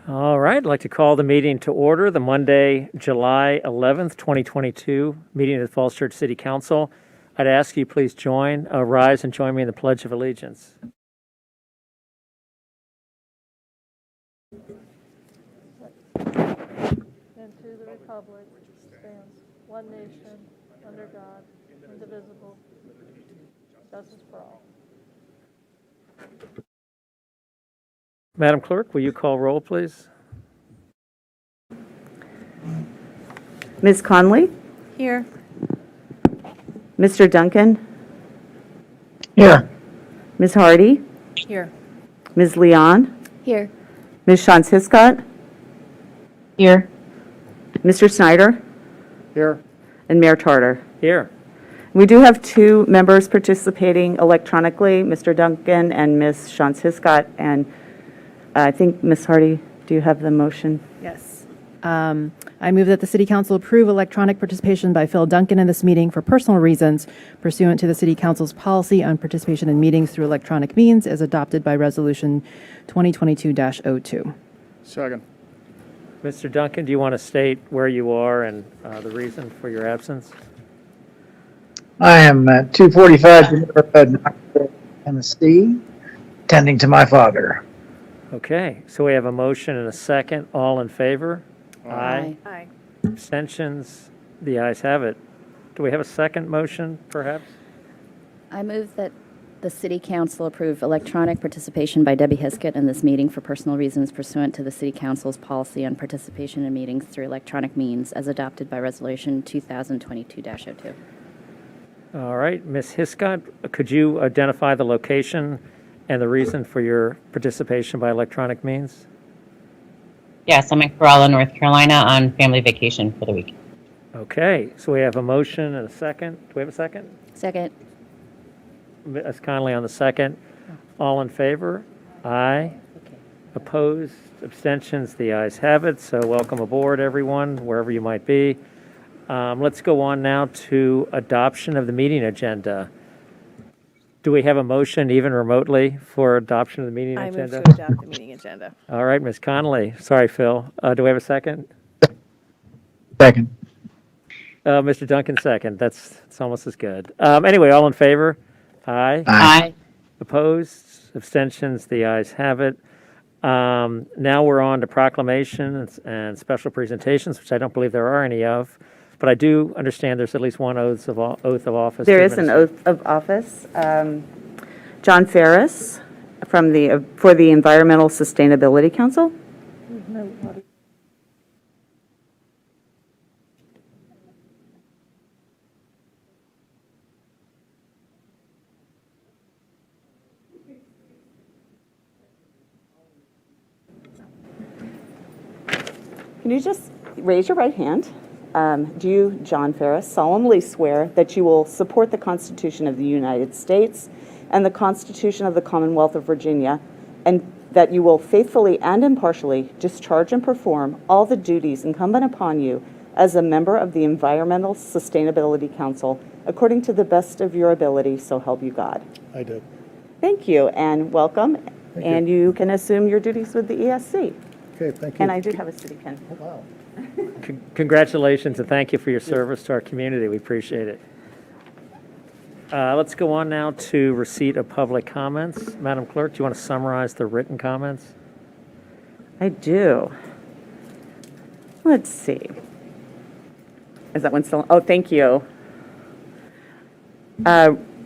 All right, I'd like to call the meeting to order, the Monday, July 11th, 2022 meeting of the Falls Church City Council. I'd ask you please rise and join me in the Pledge of Allegiance. And to the republic stands one nation, under God, indivisible, justice for all. Madam Clerk, will you call roll, please? Ms. Conley? Here. Mr. Duncan? Here. Ms. Hardy? Here. Ms. Leon? Here. Ms. Shantz Hiscott? Here. Mr. Snyder? Here. And Mayor Tarter. Here. We do have two members participating electronically, Mr. Duncan and Ms. Shantz Hiscott. And I think, Ms. Hardy, do you have the motion? Yes. I move that the City Council approve electronic participation by Phil Duncan in this meeting for personal reasons pursuant to the City Council's policy on participation in meetings through electronic means as adopted by Resolution 2022-02. Second. Mr. Duncan, do you want to state where you are and the reason for your absence? I am at 245 Geneva Road, Knoxville, Tennessee, tending to my father. Okay, so we have a motion and a second. All in favor? Aye. Abstentions? The ayes have it. Do we have a second motion, perhaps? I move that the City Council approve electronic participation by Debbie Hiscott in this meeting for personal reasons pursuant to the City Council's policy on participation in meetings through electronic means as adopted by Resolution 2022-02. All right, Ms. Hiscott, could you identify the location and the reason for your participation by electronic means? Yes, I'm in Corolla, North Carolina on family vacation for the week. Okay, so we have a motion and a second. Do we have a second? Second. Ms. Conley on the second. All in favor? Aye. Opposed? Abstentions? The ayes have it. So welcome aboard, everyone, wherever you might be. Let's go on now to adoption of the meeting agenda. Do we have a motion, even remotely, for adoption of the meeting I move agenda? to adopt the meeting agenda. All right, Ms. Conley. Sorry, Phil. Do we have a second? Second. Mr. Duncan, second. That's almost as good. Anyway, all in favor? Aye. Aye. Opposed? Abstentions? The ayes have it. Now we're on to proclamations and special presentations, which I don't believe there are any of. But I do understand there's at least one oath of office. There is an oath of office. John Ferris for the Environmental Sustainability Council. Can you just raise your right hand? Do you, John Ferris, solemnly swear that you will support the Constitution of the United States and the Constitution of the Commonwealth of Virginia, and that you will faithfully and impartially discharge and perform all the duties incumbent upon you as a member of the Environmental Sustainability Council according to the best of your ability, so help you God? I did. Thank you, and welcome. Thank and you can assume your duties with the ESC. Okay, thank you. And I do have a city pen. Oh, wow. Congratulations and thank you for your service to our community. We appreciate it. Let's go on now to receipt of public comments. Madam Clerk, do you want to summarize the written comments? I do. Let's see. Is that one still? Oh, thank you.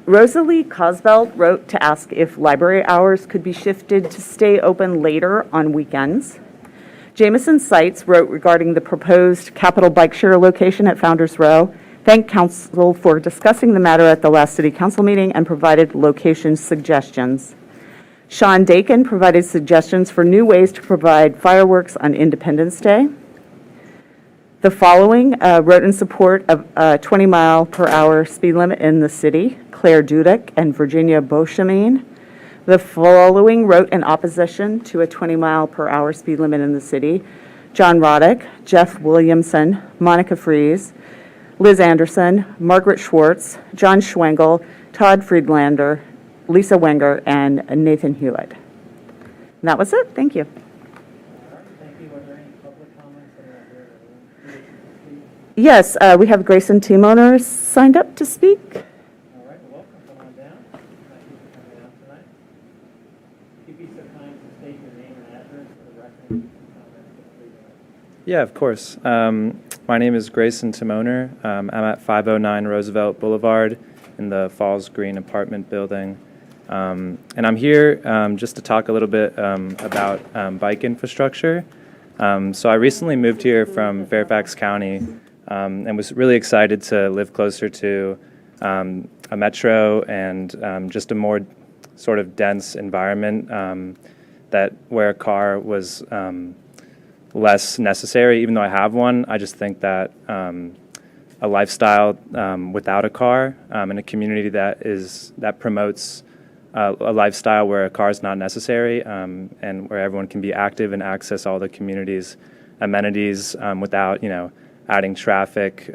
Rosalie Cosbelt wrote to ask if library hours could be shifted to stay open later on weekends. Jameson Sites wrote regarding the proposed Capital Bike Share location at Founders Row. Thanked Council for discussing the matter at the last City Council meeting and provided location suggestions. Sean Dakin provided suggestions for new ways to provide fireworks on Independence Day. The following wrote in support of a 20-mile-per-hour speed limit in the city: Claire Dudek and Virginia Beauchemin. The following wrote in opposition to a 20-mile-per-hour speed limit in the city: John Roddick, Jeff Williamson, Monica Fries, Liz Anderson, Margaret Schwartz, John Schwengel, Todd Friedlander, Lisa Wenger, and Nathan Hewitt. And that was it. Thank you. Yes, we have Grayson team owners signed up to speak. All right, welcome. Come on down. Thank you for coming out tonight. If you'd be so kind to state your name and address for the record. Yeah, of course. My name is Grayson Timoner. I'm at 509 Roosevelt Boulevard in the Falls Green apartment building. And I'm here just to talk a little bit about bike infrastructure. So I recently moved here from Fairfax County and was really excited to live closer to a metro and just a more sort of dense environment that where a car was less necessary. Even though I have one, I just think that a lifestyle without a car in a community that promotes a lifestyle where a car is not necessary and where everyone can be active and access all the community's amenities without, adding traffic,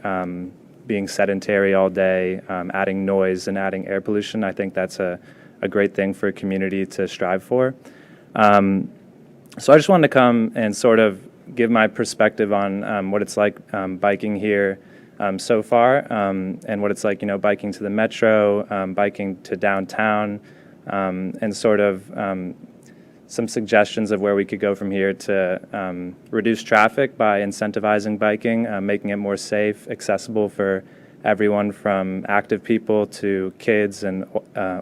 being sedentary all day, adding noise and adding air pollution. I think that's a great thing for a community to strive for. So I just wanted to come and sort of give my perspective on what it's like biking here so far and what it's like, biking to the metro, biking to downtown, and sort of some suggestions of where we could go from here to reduce traffic by incentivizing biking, making it more safe, accessible for everyone from active people to kids and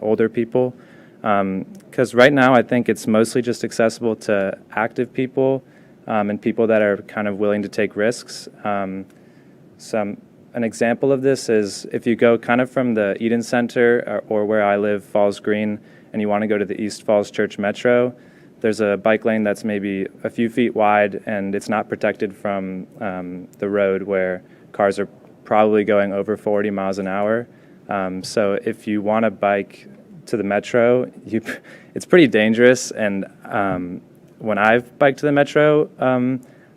older people. Because right now I think it's mostly just accessible to active people and people that are kind of willing to take risks. An example of this is if you go kind of from the Eden Center or where I live, Falls Green, and you want to go to the East Falls Church Metro, there's a bike lane that's maybe a few feet wide and it's not protected from the road where cars are probably going over 40 miles an hour. So if you want to bike to the metro, it's pretty dangerous. And when I've biked to the metro,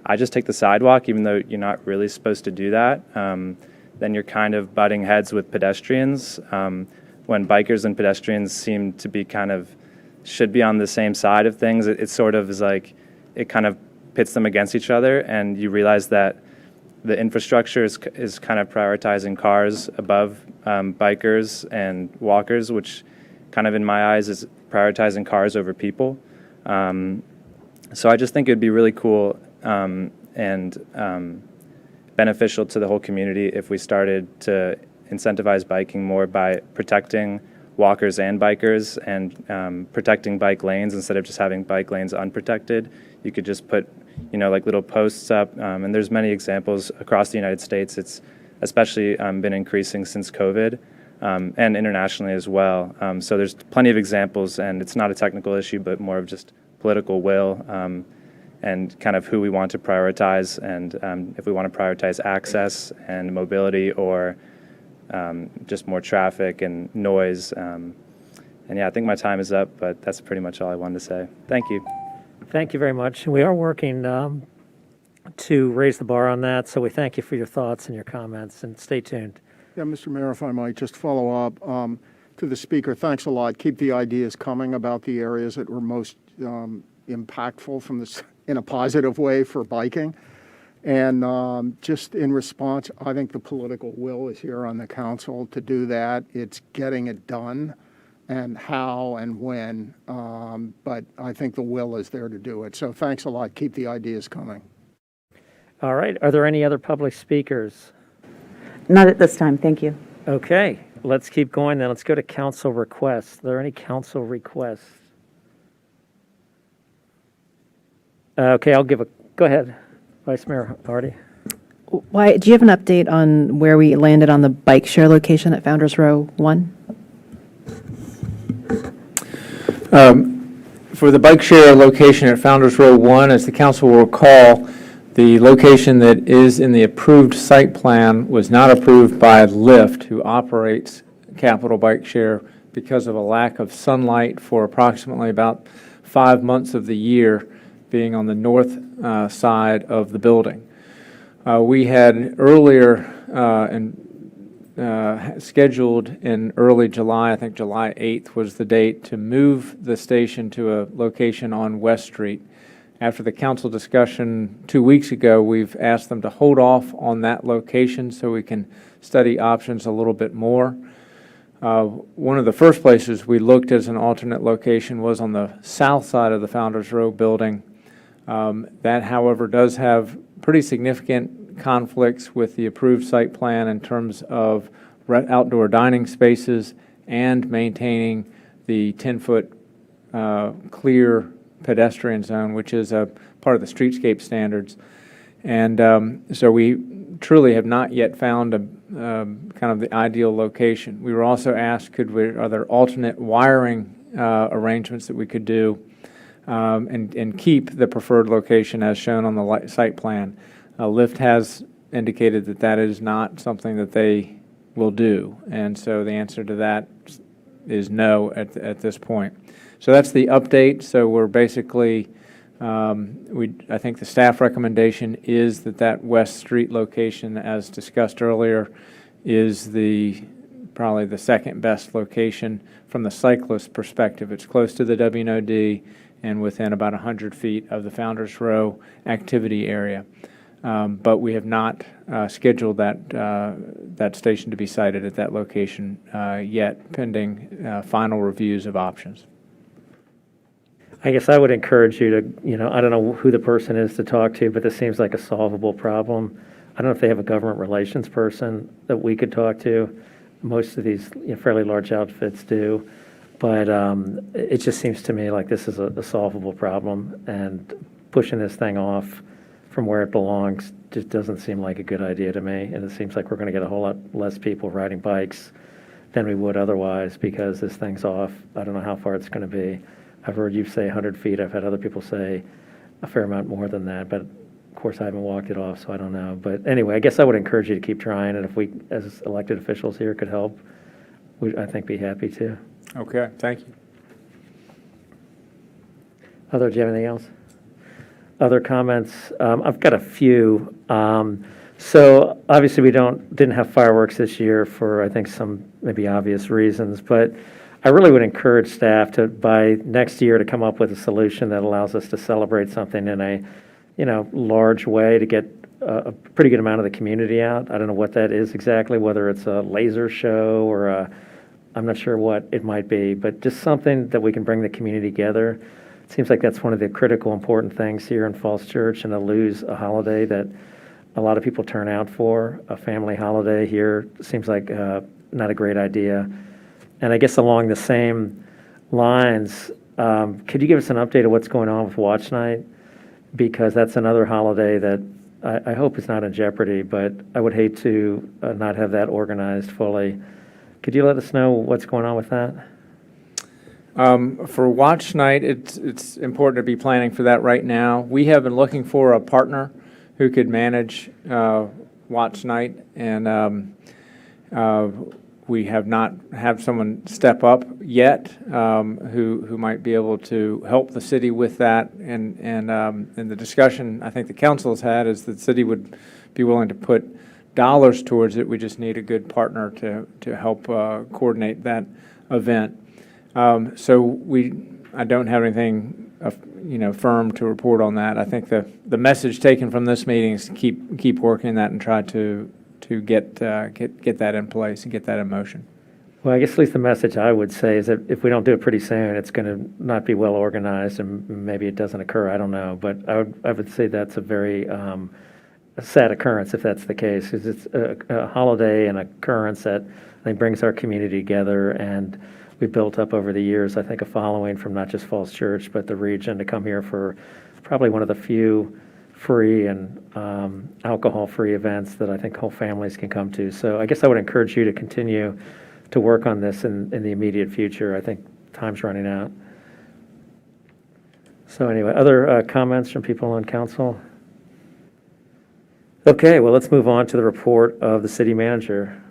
I just take the sidewalk, even though you're not really supposed to do that. Then you're kind of butting heads with pedestrians. When bikers and pedestrians seem to be should be on the same side of things, it sort of is like it kind of pits them against each other, and you realize that the infrastructure is kind of prioritizing cars above bikers and walkers, which kind of in my eyes is prioritizing cars over people. So I just think it would be really cool and beneficial to the whole community if we started to incentivize biking more by protecting walkers and bikers and protecting bike lanes instead of just having bike lanes unprotected. You could just put, like little posts up, and there's many examples across the United States. It's especially been increasing since COVID and internationally as well. So there's plenty of examples, and it's not a technical issue, but more of just political will and kind of who we want to prioritize, and if we want to prioritize access and mobility or just more traffic and noise. And yeah, I think my time is up, but that's pretty much all I wanted to say. Thank you. Thank you very much. We are working to raise the bar on that, so we thank you for your thoughts and your comments, and stay tuned. Yeah, Mr. Mayor, if I might just follow up to the speaker, thanks a lot. Keep the ideas coming about the areas that were most impactful from this in a positive way for biking. And just in response, I think the political will is here on the council to do that. It's getting it done and how and when, but I think the will is there to do it. So thanks a lot. Keep the ideas coming. All right. Are there any other public speakers? Not at this time, thank you. Okay. Let's keep going then. Let's go to council requests. Are there any council requests? Okay, go ahead. Vice Mayor Hardy. Why, do you have an update on where we landed on the bike share location at Founders Row 1? For the bike share location at Founders Row 1, as the council will recall, the location that is in the approved site plan was not approved by Lyft, who operates Capital Bike Share, because of a lack of sunlight for approximately about 5 months of the year, being on the north side of the building. We had earlier scheduled in early July, I think July 8th was the date, to move the station to a location on West Street. After the council discussion 2 weeks ago, we've asked them to hold off on that location so we can study options a little bit more. One of the first places we looked as an alternate location was on the south side of the Founders Row building. That, however, does have pretty significant conflicts with the approved site plan in terms of outdoor dining spaces and maintaining the 10-foot clear pedestrian zone, which is a part of the streetscape standards. And so we truly have not yet found a kind of the ideal location. We were also asked, are there alternate wiring arrangements that we could do and keep the preferred location as shown on the site plan. Lyft has indicated that that is not something that they will do, and so the answer to that is no at this point. So that's the update. So we're basically, I think the staff recommendation is that West Street location, as discussed earlier, is probably the second best location from the cyclist perspective. It's close to the WNOD and within about 100 feet of the Founders Row activity area. But we have not scheduled that station to be sited at that location yet, pending final reviews of options. I guess I would encourage you to, I don't know who the person is to talk to, but this seems like a solvable problem. I don't know if they have a government relations person that we could talk to. Most of these fairly large outfits do. But it just seems to me like this is a solvable problem, and pushing this thing off from where it belongs just doesn't seem like a good idea to me. And it seems like we're going to get a whole lot less people riding bikes than we would otherwise because this thing's off. I don't know how far it's going to be. I've heard you say 100 feet. I've had other people say a fair amount more than that. But, of course, I haven't walked it off, so I don't know. But anyway, I guess I would encourage you to keep trying. And if we, as elected officials here, could help, we'd, I think, be happy to. Okay, thank you. Do you have anything else? Other comments? I've got a few. So obviously we didn't have fireworks this year for, I think, some maybe obvious reasons, but I really would encourage staff to, by next year, to come up with a solution that allows us to celebrate something in a, large way to get a pretty good amount of the community out. I don't know what that is exactly, whether it's a laser show or I'm not sure what it might be, but just something that we can bring the community together. It seems like that's one of the critical, important things here in Falls Church, and to lose a holiday that a lot of people turn out for, a family holiday here, seems like not a great idea. And I guess along the same lines, could you give us an update of what's going on with Watch Night? Because that's another holiday that I hope is not in jeopardy, but I would hate to not have that organized fully. Could you let us know what's going on with that? For Watch Night, it's important to be planning for that right now. We have been looking for a partner who could manage Watch Night, and we have not had someone step up yet who might be able to help the city with that. And the discussion I think the council has had is that the city would be willing to put dollars towards it. We just need a good partner to help coordinate that event. So I don't have anything firm to report on that. I think the message taken from this meeting is to keep working that and try to get that in place and get that in motion. Well, I guess at least the message I would say is that if we don't do it pretty soon, it's going to not be well organized, and maybe it doesn't occur. I don't know, but I would say that's a very a sad occurrence if that's the case, because it's a holiday and occurrence that I think brings our community together, and we built up over the years, I think, a following from not just Falls Church, but the region to come here for probably one of the few free and alcohol-free events that I think whole families can come to. So I guess I would encourage you to continue to work on this in the immediate future. I think time's running out. So anyway, other comments from people on council? Okay, well, let's move on to the report of the city manager.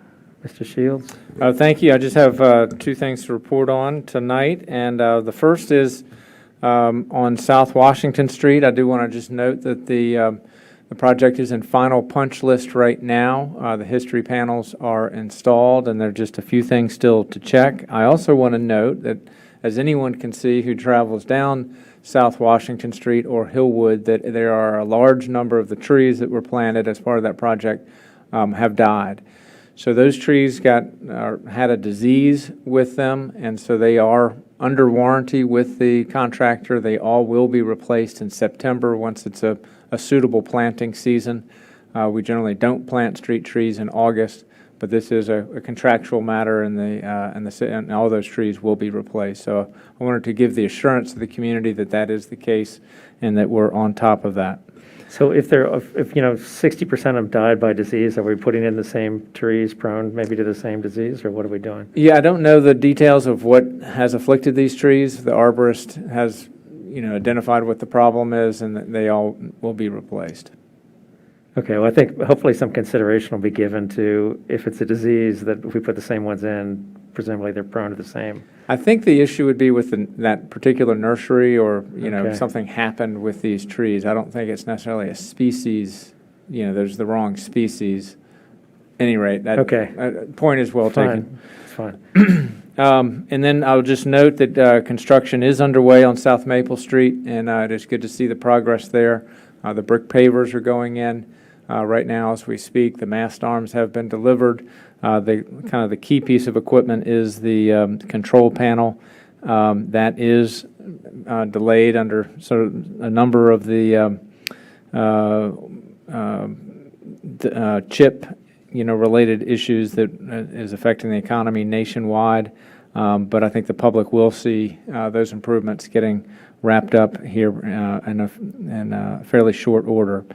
Mr. Shields? Thank you. I just have two things to report on tonight, and the first is on South Washington Street. I do want to just note that the project is in final punch list right now. The history panels are installed, and there are just a few things still to check. I also want to note that, as anyone can see who travels down South Washington Street or Hillwood, that there are a large number of the trees that were planted as part of that project have died. So those trees had a disease with them, and so they are under warranty with the contractor. They all will be replaced in September once it's a suitable planting season. We generally don't plant street trees in August, but this is a contractual matter, and all those trees will be replaced. So I wanted to give the assurance to the community that that is the case and that we're on top of that. So if 60% of them died by disease, are we putting in the same trees prone maybe to the same disease, or what are we doing? Yeah, I don't know the details of what has afflicted these trees. The arborist has, identified what the problem is, and that they all will be replaced. Okay, well, I think hopefully some consideration will be given to if it's a disease that if we put the same ones in, presumably they're prone to the same. I think the issue would be with that particular nursery, or Okay. something happened with these trees. I don't think it's necessarily a species. There's the wrong species. Any rate, that Okay. Point is well taken. It's fine. And then I'll just note that construction is underway on South Maple Street, and it is good to see the progress there. The brick pavers are going in right now as we speak. The mast arms have been delivered. The key piece of equipment is the control panel. That is delayed under sort of a number of the chip related issues that is affecting the economy nationwide. But I think the public will see those improvements getting wrapped up here in a fairly short order.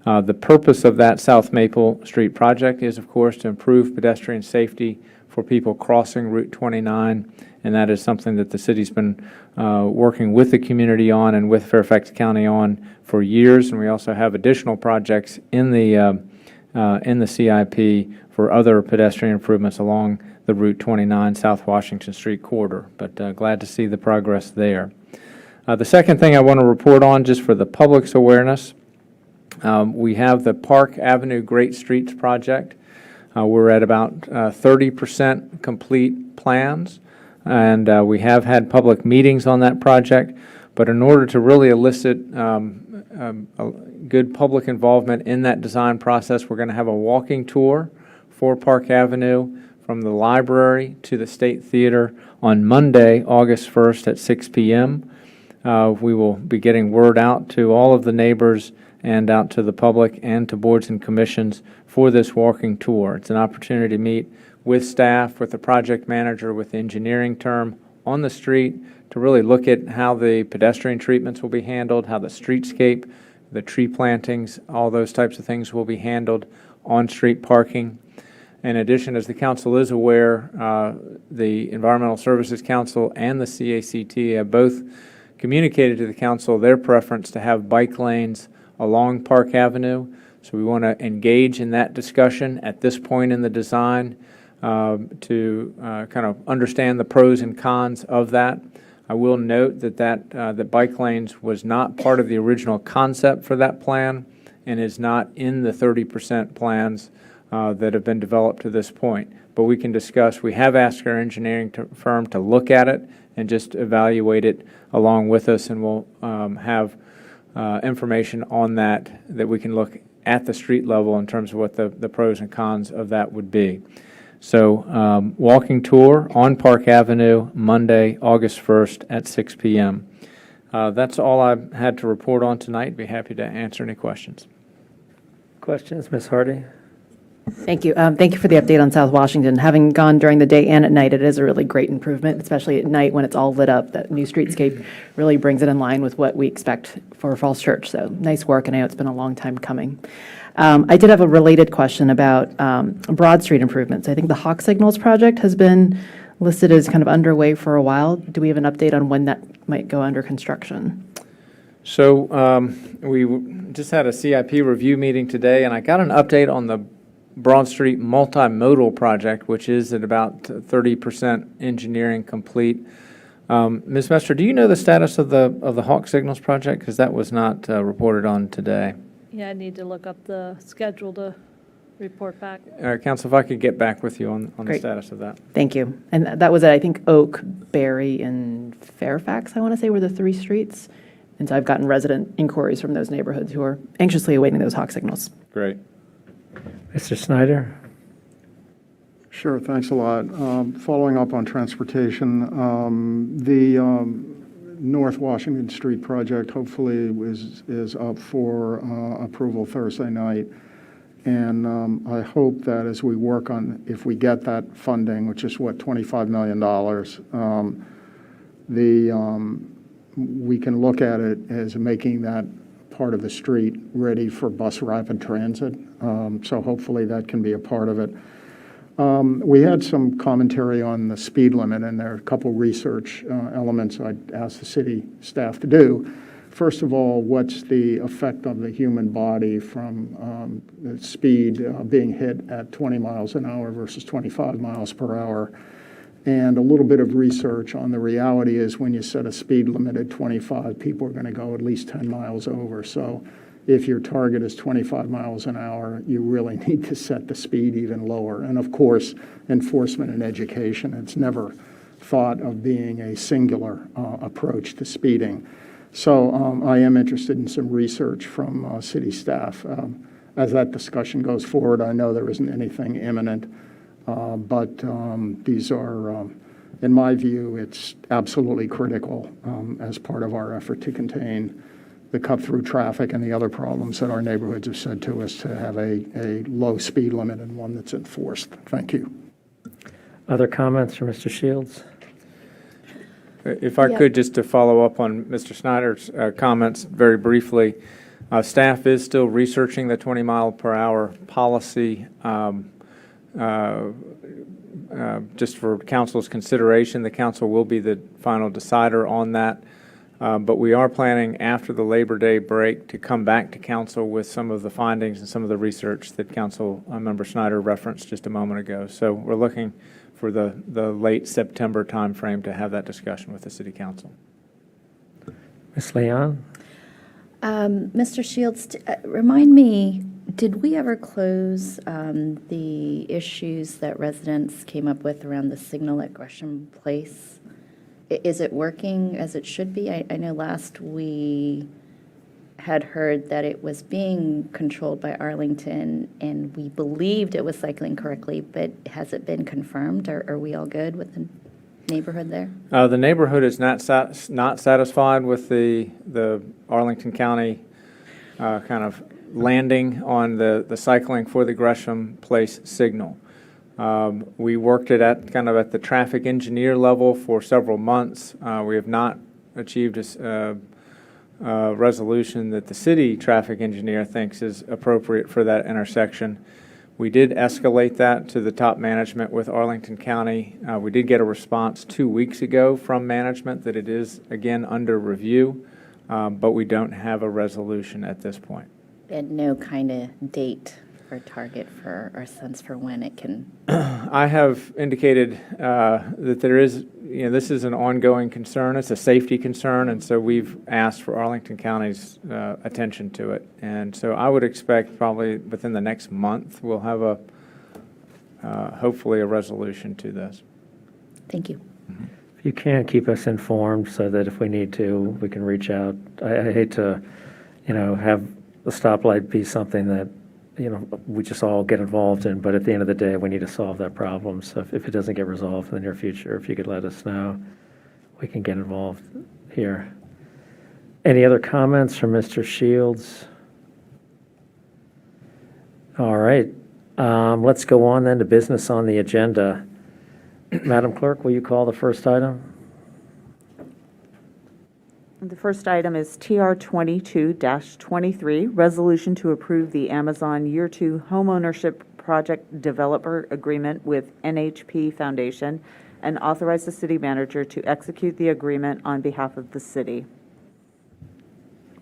The purpose of that South Maple Street project is, of course, to improve pedestrian safety for people crossing Route 29, and that is something that the city's been working with the community on and with Fairfax County on for years. And we also have additional projects in the CIP for other pedestrian improvements along the Route 29 South Washington Street corridor. But glad to see the progress there. The second thing I want to report on, just for the public's awareness, we have the Park Avenue Great Streets project. We're at about 30% complete plans, and we have had public meetings on that project. But in order to really elicit good public involvement in that design process, we're going to have a walking tour for Park Avenue from the library to the State Theater on Monday, August 1st at 6 p.m. We will be getting word out to all of the neighbors and out to the public and to boards and commissions for this walking tour. It's an opportunity to meet with staff, with the project manager, with the engineering firm on the street to really look at how the pedestrian treatments will be handled, how the streetscape, the tree plantings, all those types of things will be handled, on-street parking. In addition, as the council is aware, the Environmental Services Council and the CACT have both communicated to the council their preference to have bike lanes along Park Avenue. So we want to engage in that discussion at this point in the design to kind of understand the pros and cons of that. I will note that bike lanes was not part of the original concept for that plan and is not in the 30% plans that have been developed to this point. But we can discuss. We have asked our engineering firm to look at it and just evaluate it along with us, and we'll have information on that we can look at the street level in terms of what the pros and cons of that would be. So walking tour on Park Avenue, Monday, August 1st at 6 p.m. That's all I had to report on tonight. Be happy to answer any questions. Questions, Ms. Hardy? Thank you. Thank you for the update on South Washington. Having gone during the day and at night, it is a really great improvement, especially at night when it's all lit up. That new streetscape really brings it in line with what we expect for Falls Church. So nice work, and I know it's been a long time coming. I did have a related question about Broad Street improvements. I think the Hawk Signals project has been listed as kind of underway for a while. Do we have an update on when that might go under construction? So we just had a CIP review meeting today, and I got an update on the Broad Street multimodal project, which is at about 30% engineering complete. Ms. Mester, do you know the status of the Hawk Signals project? Because that was not reported on today. Yeah, I need to look up the schedule to report back. All right, Council, if I could get back with you on the Great. status of that. Thank you. And that was at, I think, Oak, Berry, and Fairfax, I want to say, were the three streets. And so I've gotten resident inquiries from those neighborhoods who are anxiously awaiting those hawk signals. Great. Mr. Snyder? Sure, thanks a lot. Following up on transportation, the North Washington Street project hopefully is up for approval Thursday night. And I hope that as we work on, if we get that funding, which is what, $25 million, we can look at it as making that part of the street ready for bus rapid transit. So hopefully that can be a part of it. We had some commentary on the speed limit, and there are a couple research elements I'd ask the city staff to do. First of all, what's the effect of the human body from the speed being hit at 20 miles an hour versus 25 miles per hour? And a little bit of research on the reality is when you set a speed limit at 25, people are going to go at least 10 miles over. So if your target is 25 miles an hour, you really need to set the speed even lower. And of course, enforcement and education. It's never thought of being a singular approach to speeding. So I am interested in some research from city staff. As that discussion goes forward, I know there isn't anything imminent, but these are, in my view, it's absolutely critical as part of our effort to contain the cut-through traffic and the other problems that our neighborhoods have said to us, to have a low speed limit and one that's enforced. Thank you. Other comments from Mr. Shields? If I could, just to follow up on Mr. Snyder's comments very briefly, staff is still researching the 20-mile-per-hour policy. Just for council's consideration, the council will be the final decider on that. But we are planning after the Labor Day break to come back to council with some of the findings and some of the research that Council Member Snyder referenced just a moment ago. So we're looking for the late September timeframe to have that discussion with the City Council. Ms. Leon? Mr. Shields, remind me, did we ever close the issues that residents came up with around the signal at Gresham Place? Is it working as it should be? I know last we had heard that it was being controlled by Arlington, and we believed it was cycling correctly, but has it been confirmed? Are we all good with the neighborhood there? The neighborhood is not satisfied with the Arlington County kind of landing on the cycling for the Gresham Place signal. We worked it at the traffic engineer level for several months. We have not achieved a resolution that the city traffic engineer thinks is appropriate for that intersection. We did escalate that to the top management with Arlington County. We did get a response 2 weeks ago from management that it is, again, under review, but we don't have a resolution at this point. And no kind of date or target for our sense for when it can? I have indicated that there is, this is an ongoing concern. It's a safety concern, and so we've asked for Arlington County's attention to it. And so I would expect probably within the next month we'll have hopefully a resolution to this. Thank you. If you can, keep us informed so that if we need to, we can reach out. I hate to, have the stoplight be something that we just all get involved in, but at the end of the day, we need to solve that problem. So if it doesn't get resolved in the near future, if you could let us know, we can get involved here. Any other comments from Mr. Shields? All right. Let's go on then to business on the agenda. Madam Clerk, will you call the first item? The first item is TR 22-23, resolution to approve the Amazon Year 2 Homeownership Project Developer Agreement with NHP Foundation and authorize the city manager to execute the agreement on behalf of the city.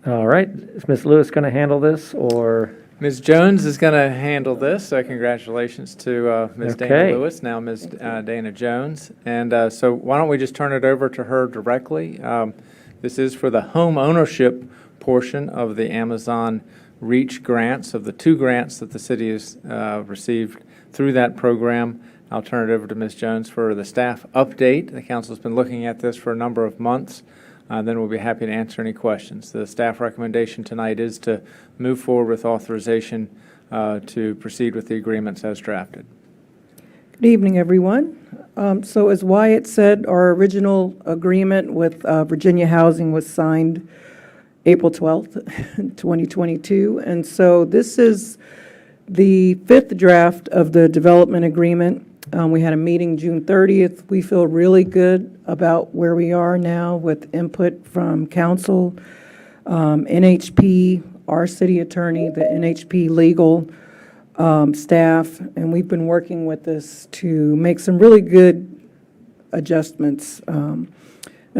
All right. Is Ms. Lewis going to handle this, or? Ms. Jones is going to handle this. So congratulations to Ms. Okay. Dana Lewis, now Ms. Dana Jones. And so why don't we just turn it over to her directly? This is for the home ownership portion of the Amazon REACH grants, of the 2 grants that the city has received through that program. I'll turn it over to Ms. Jones for the staff update. The council's been looking at this for a number of months. then we'll be happy to answer any questions. The staff recommendation tonight is to move forward with authorization to proceed with the agreements as drafted. Good evening, everyone. So as Wyatt said, our original agreement with Virginia Housing was signed April 12th, 2022. And so this is the fifth draft of the development agreement. We had a meeting June 30th. We feel really good about where we are now with input from council, NHP, our city attorney, the NHP legal staff, and we've been working with this to make some really good adjustments. And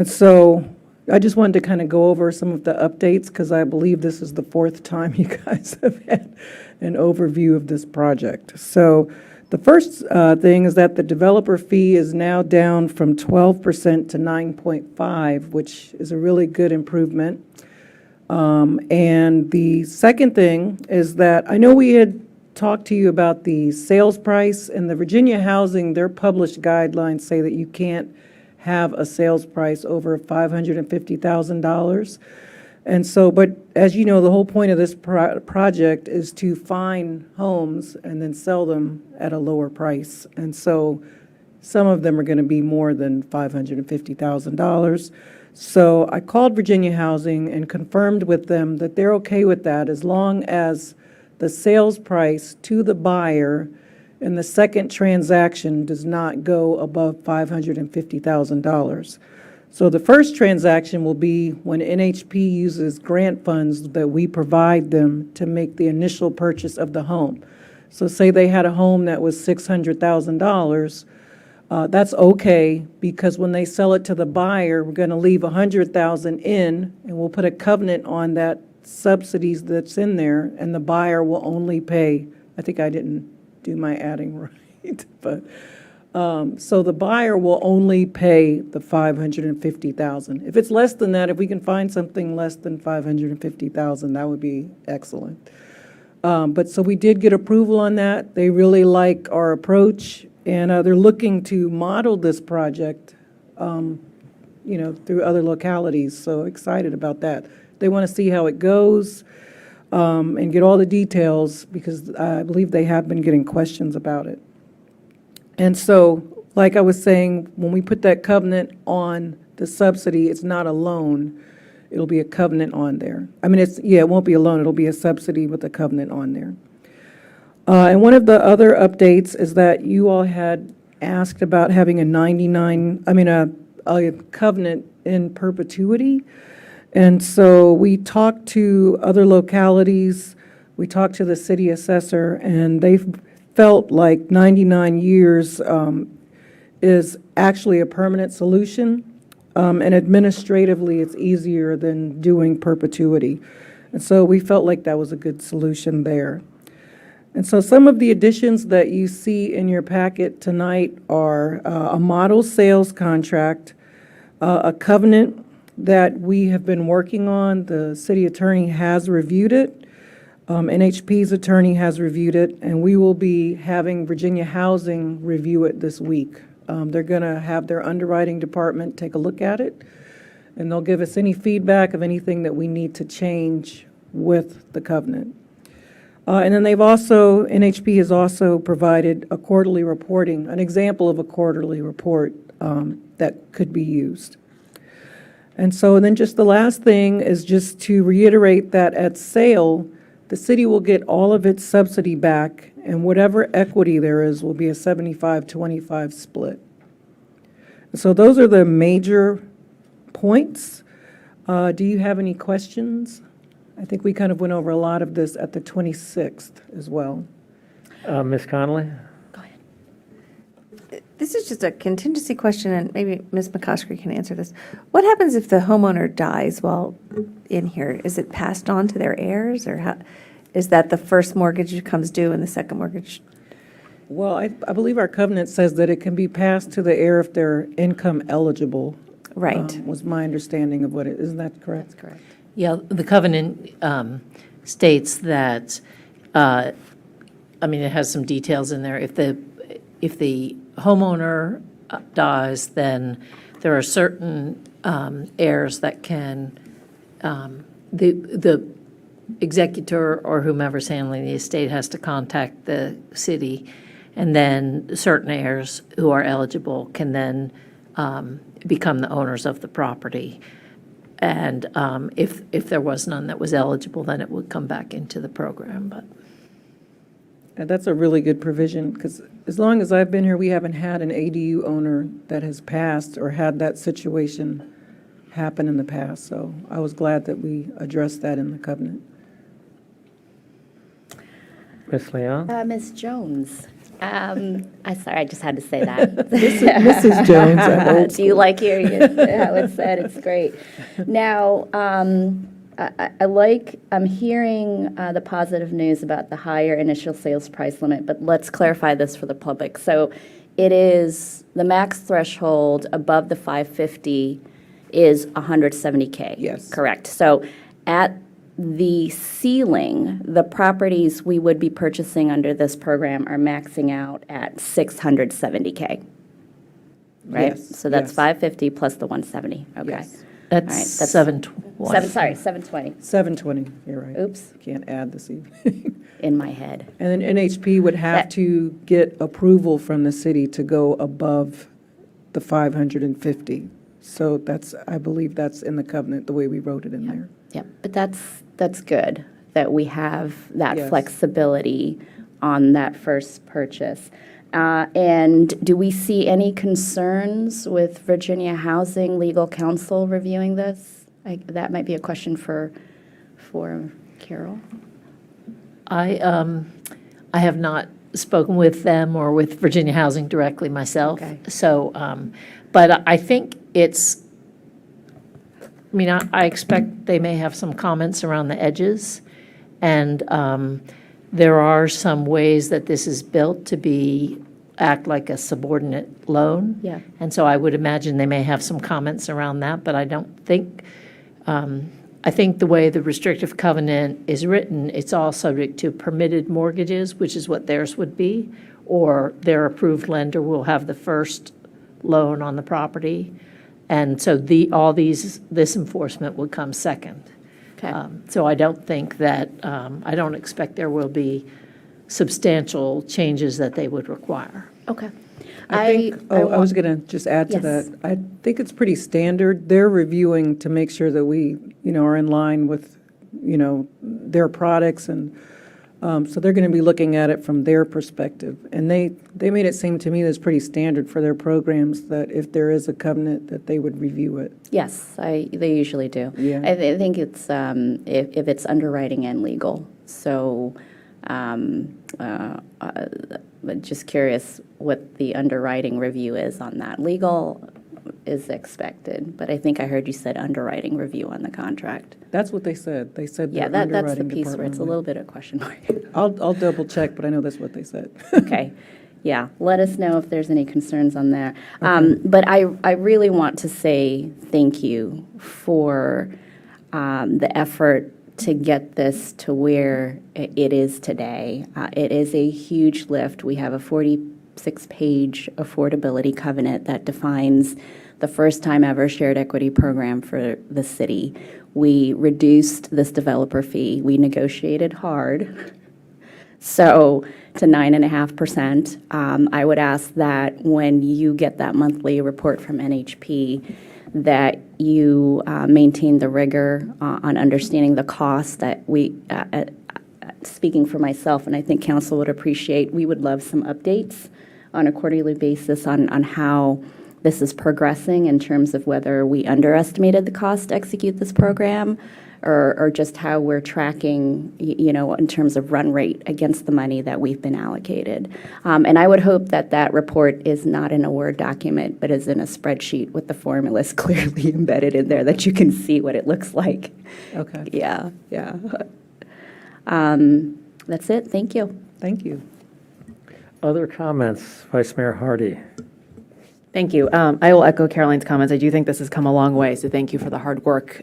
so I just wanted to kind of go over some of the updates because I believe this is the fourth time you guys have had an overview of this project. So the first thing is that the developer fee is now down from 12% to 9.5%, which is a really good improvement. And the second thing is that I know we had talked to you about the sales price, and the Virginia Housing, their published guidelines say that you can't have a sales price over $550,000. And so, but as you know, the whole point of this project is to find homes and then sell them at a lower price. And so some of them are going to be more than $550,000. So I called Virginia Housing and confirmed with them that they're okay with that as long as the sales price to the buyer in the second transaction does not go above $550,000. So the first transaction will be when NHP uses grant funds that we provide them to make the initial purchase of the home. So say they had a home that was $600,000, that's okay, because when they sell it to the buyer, we're going to leave $100,000 in, and we'll put a covenant on that subsidies that's in there, and the buyer will only pay, I think I didn't do my adding right, but so the buyer will only pay the $550,000. If it's less than that, if we can find something less than $550,000, that would be excellent. But so we did get approval on that. They really like our approach, and they're looking to model this project, through other localities. So excited about that. They want to see how it goes and get all the details because I believe they have been getting questions about it. And so, like I was saying, when we put that covenant on the subsidy, it's not a loan. It'll be a covenant on there. I mean, it won't be a loan. It'll be a subsidy with a covenant on there. And one of the other updates is that you all had asked about having a covenant in perpetuity. And so we talked to other localities, we talked to the city assessor, and they felt like 99 years is actually a permanent solution, and administratively it's easier than doing perpetuity. And so we felt like that was a good solution there. And so some of the additions that you see in your packet tonight are a model sales contract, a covenant that we have been working on. The city attorney has reviewed it. NHP's attorney has reviewed it, and we will be having Virginia Housing review it this week. They're going to have their underwriting department take a look at it, and they'll give us any feedback of anything that we need to change with the covenant. And then NHP has also provided a quarterly reporting, an example of a quarterly report that could be used. And then just the last thing is just to reiterate that at sale, the city will get all of its subsidy back, and whatever equity there is will be a 75-25 split. So those are the major points. Do you have any questions? I think we kind of went over a lot of this at the 26th as well. Ms. Connolly? This is just a contingency question, and maybe Ms. McCoskey can answer this. What happens if the homeowner dies while in here? Is it passed on to their heirs, or how, is that the first mortgage becomes due and the second mortgage? Well, I believe our covenant says that it can be passed to the heir if they're income eligible. Right. Was my understanding of what it, isn't that correct? That's correct. Yeah, the covenant states that, it has some details in there. If the homeowner dies, then there are certain heirs that can, the executor or whomever's handling the estate has to contact the city, and then certain heirs who are eligible can then become the owners of the property. And if there was none that was eligible, then it would come back into the program. But And that's a really good provision, because as long as I've been here, we haven't had an ADU owner that has passed or had that situation happen in the past. So I was glad that we addressed that in the covenant. Ms. Leon? Ms. Jones, sorry, I just had to say that. Mrs. Jones, I'm old Do you like hearing it, how it's said? It's great. Now, I'm hearing the positive news about the higher initial sales price limit, but let's clarify this for the public. So it is, the max threshold above the 550 is 170K. Yes. Correct. So at the ceiling, the properties we would be purchasing under this program are maxing out at 670K. Right? Yes, So that's yes. 550 plus the 170. Okay. Yes. that's All right, that's 720. 720. 720, you're right. Oops, Can't add this evening. in my head. And then NHP would have That- to get approval from the city to go above the 550. So that's, I believe that's in the covenant, the way we wrote it in there. Yep, but that's good that we have that Yes. flexibility on that first purchase. And do we see any concerns with Virginia Housing Legal Counsel reviewing this? That might be a question for Carol. I have not spoken with them or with Virginia Housing directly myself. Okay. So, but I think it's, I mean, I expect they may have some comments around the edges. And there are some ways that this is built to act like a subordinate loan. Yeah. And so I would imagine they may have some comments around that, but I don't think, I think the way the restrictive covenant is written, it's all subject to permitted mortgages, which is what theirs would be, or their approved lender will have the first loan on the property. And so this enforcement would come second. Okay. So I don't think that, I don't expect there will be substantial changes that they would require. Okay. I was going to just add to Yes. that. I think it's pretty standard. They're reviewing to make sure that we, are in line with, their products. And so they're going to be looking at it from their perspective. And they made it seem to me that's pretty standard for their programs, that if there is a covenant, that they would review it. Yes, they usually do. Yeah. I think it's, if it's underwriting and legal. So, but just curious what the underwriting review is on that. Legal is expected, but I think I heard you said underwriting review on the contract. That's what they said. They said Yeah, their that's the underwriting piece where it's a department little bit of question mark. I'll double check, but I know that's what they said. Okay, yeah, let us know if there's any concerns on there. But I really want to say thank you for the effort to get this to where it is today. It is a huge lift. We have a 46-page affordability covenant that defines the first time ever shared equity program for the city. We reduced this developer fee. We negotiated hard. So to 9.5%. I would ask that when you get that monthly report from NHP, that you maintain the rigor on understanding the cost that we, speaking for myself, and I think council would appreciate, we would love some updates on a quarterly basis on how this is progressing in terms of whether we underestimated the cost to execute this program, or just how we're tracking, in terms of run rate against the money that we've been allocated. And I would hope that that report is not in a Word document, but is in a spreadsheet with the formulas clearly embedded in there that you can see what it looks like. Okay. Yeah. That's it. Thank you. Thank you. Other comments? Vice Mayor Hardy. Thank you. I will echo Caroline's comments. I do think this has come a long way, so thank you for the hard work.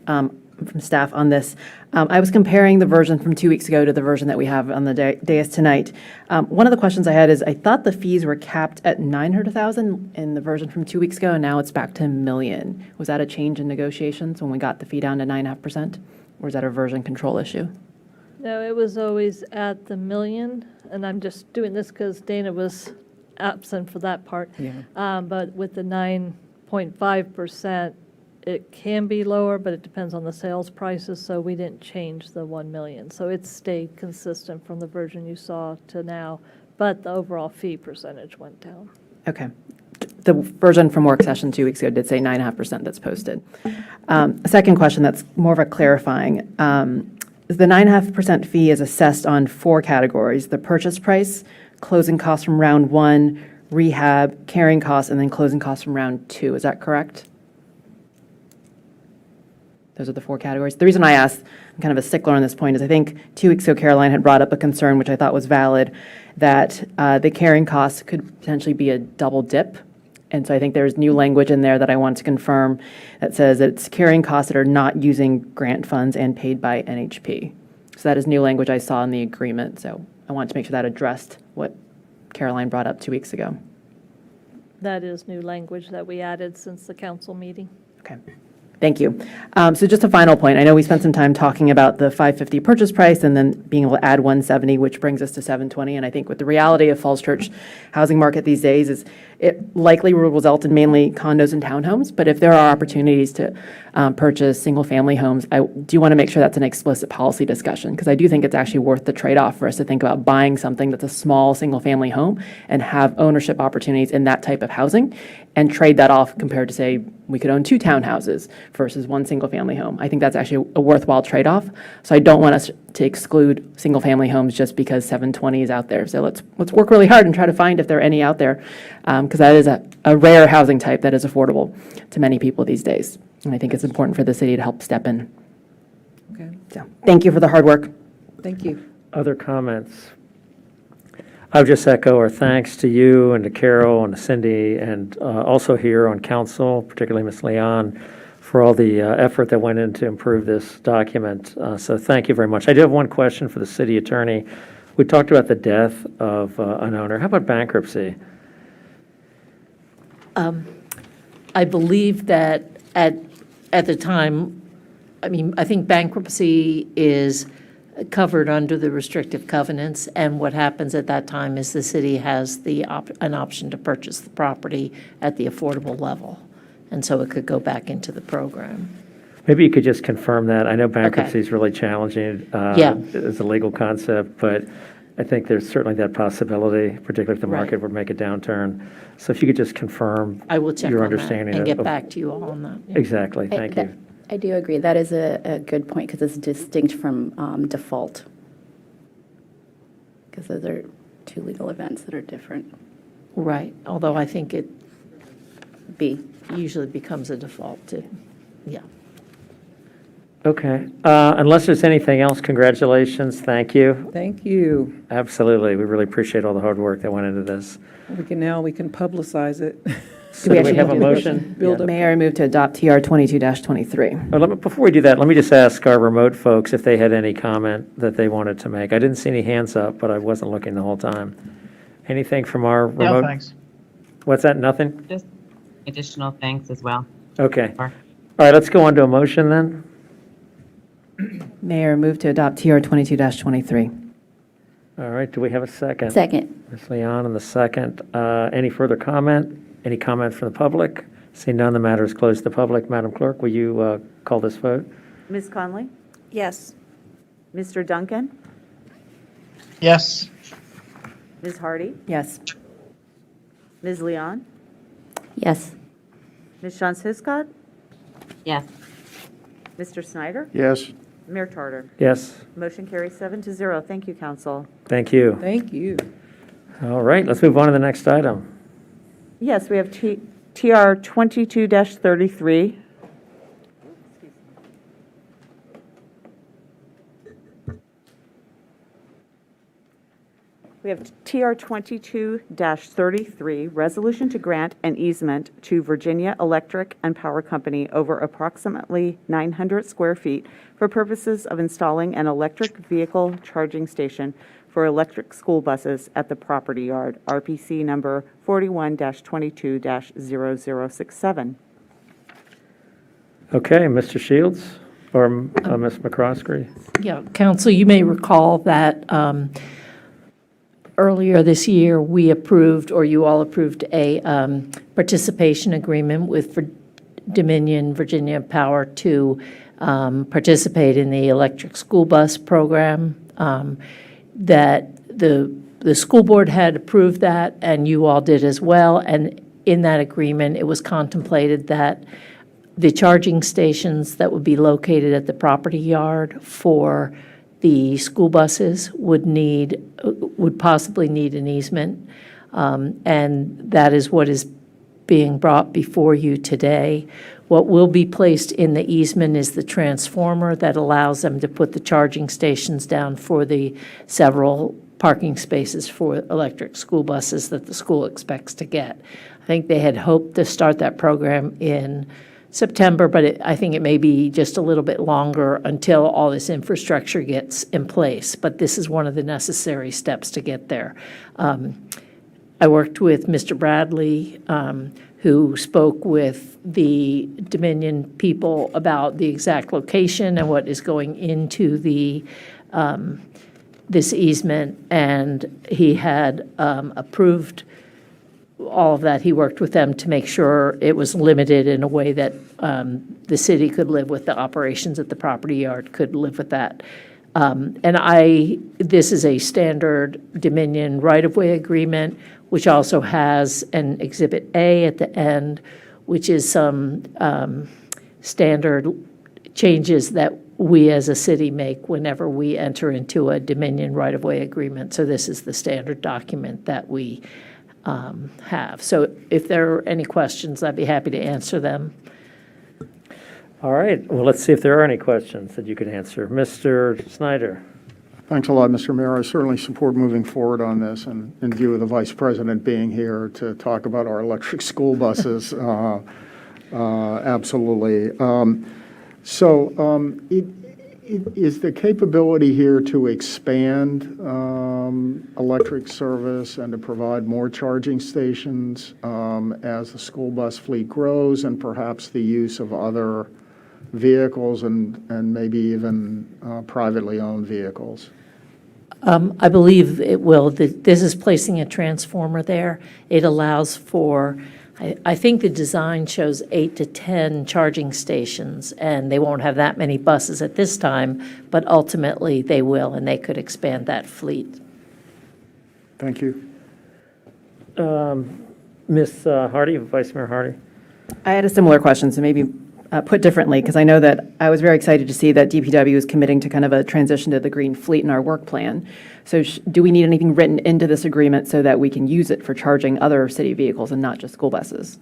from staff on this. I was comparing the version from 2 weeks ago to the version that we have on the dais tonight. One of the questions I had is, I thought the fees were capped at 900,000 in the version from 2 weeks ago, and now it's back to a million. Was that a change in negotiations when we got the fee down to 9.5%? Or is that a version control issue? No, it was always at the million, and I'm just doing this because Dana was absent for that part. Yeah. But with the 9.5%, it can be lower, but it depends on the sales prices, so we didn't change the 1 million. So it stayed consistent from the version you saw to now, but the overall fee percentage went down. Okay. The version from work session 2 weeks ago did say 9.5% that's posted. A second question that's more of a clarifying. The 9.5% fee is assessed on 4 categories: the purchase price, closing costs from round 1, rehab, carrying costs, and then closing costs from round 2. Is that correct? Those are the 4 categories. The reason I asked, I'm kind of a stickler on this point, is I think 2 weeks ago Caroline had brought up a concern, which I thought was valid, that the carrying costs could potentially be a double dip. And so I think there's new language in there that I want to confirm that says that it's carrying costs that are not using grant funds and paid by NHP. So that is new language I saw in the agreement. So I want to make sure that addressed what Caroline brought up 2 weeks ago. That is new language that we added since the council meeting. Okay. Thank you. So just a final point. I know we spent some time talking about the 550 purchase price and then being able to add 170, which brings us to 720. And I think with the reality of Falls Church housing market these days is it likely will result in mainly condos and townhomes. But if there are opportunities to purchase single-family homes, I do want to make sure that's an explicit policy discussion, because I do think it's actually worth the trade-off for us to think about buying something that's a small single-family home and have ownership opportunities in that type of housing and trade that off compared to, say, we could own 2 townhouses versus 1 single-family home. I think that's actually a worthwhile trade-off. So I don't want us to exclude single-family homes just because 720 is out there. So let's work really hard and try to find if there are any out there, because that is a rare housing type that is affordable to many people these days. And I think it's important for the city to help step in. Okay, So thank you for the hard work. thank you. Other comments? I would just echo our thanks to you and to Carol and to Cindy, and also here on council, particularly Ms. Leon, for all the effort that went in to improve this document. So thank you very much. I do have one question for the city attorney. We talked about the death of an owner. How about bankruptcy? I believe that at the time, I mean, I think bankruptcy is covered under the restrictive covenants, and what happens at that time is the city has an option to purchase the property at the affordable level, and so it could go back into the program. Maybe you could just confirm that. I know bankruptcy is really challenging as a legal concept, but I think there's certainly that possibility, particularly if the market would make a downturn. So if you could just confirm I will check your on that understanding and get of- back to you all on that. Yeah. Exactly, thank you. I do agree. That is a good point because it's distinct from default. Because those are 2 legal events that are different. Right, although I think it B. usually becomes a default too. Yeah. Okay, unless there's anything else, congratulations, thank you. Thank you. Absolutely, we really appreciate all the hard work that went into this. We can publicize it. So do we have a motion? Build up. Mayor, I move to adopt TR 22-23. Before we do that, let me just ask our remote folks if they had any comment that they wanted to make. I didn't see any hands up, but I wasn't looking the whole time. Anything from our remote? No, thanks. What's that, nothing? Just additional thanks as well. Okay. All right, let's go on to a motion then. Mayor, move to adopt TR 22-23. All right, do we have a second? Second. Ms. Leon in the second. Any further comment? Any comment from the public? Seeing none, the matter is closed to the public. Madam Clerk, will you call this vote? Ms. Conley? Yes. Mr. Duncan? Yes. Ms. Hardy? Yes. Ms. Leon? Yes. Ms. Shantz-Hiscott? Yes. Mr. Snyder? Yes. Mayor Tarter? Yes, Motion carries 7-0. Thank you, council. thank you. Thank you. All right, let's move on to the next item. Yes, we have TR 22-33. We We have TR 22-33, resolution to grant an easement to Virginia Electric and Power Company over approximately 900 square feet for purposes of installing an electric vehicle charging station for electric school buses at the property yard, RPC number 41-22-0067. Okay, Mr. Shields or Ms. McCroskey? Yeah, Council, you may recall that earlier this year, we approved, or you all approved, a participation agreement with Dominion Virginia Power to participate in the electric school bus program. That the school board had approved that, and you all did as well. And in that agreement, it was contemplated that the charging stations that would be located at the property yard for the school buses would possibly need an easement. And that is what is being brought before you today. What will be placed in the easement is the transformer that allows them to put the charging stations down for the several parking spaces for electric school buses that the school expects to get. I think they had hoped to start that program in September, but I think it may be just a little bit longer until all this infrastructure gets in place. But this is one of the necessary steps to get there. I worked with Mr. Bradley, who spoke with the Dominion people about the exact location and what is going into the this easement, and he had approved all of that. He worked with them to make sure it was limited in a way that the city could live with, the operations at the property yard could live with that. This is a standard Dominion right-of-way agreement, which also has an Exhibit A at the end, which is some standard changes that we as a city make whenever we enter into a Dominion right-of-way agreement. So this is the standard document that we have. So if there are any questions, I'd be happy to answer them. All right, well, let's see if there are any questions that you could answer. Mr. Snyder? Thanks a lot, Mr. Mayor. I certainly support moving forward on this, and in view of the Vice President being here to talk about our electric school buses, absolutely. Is the capability here to expand electric service and to provide more charging stations as the school bus fleet grows, and perhaps the use of other vehicles and maybe even privately owned vehicles? I believe it will. This is placing a transformer there. It allows for, I think the design shows 8 to 10 charging stations, and they won't have that many buses at this time, but ultimately they will, and they could expand that fleet. Thank you. Ms. Hardy, Vice Mayor Hardy? I had a similar question, so maybe put differently, because I know that I was very excited to see that DPW is committing to kind of a transition to the green fleet in our work plan. So do we need anything written into this agreement so that we can use it for charging other city vehicles and not just school buses?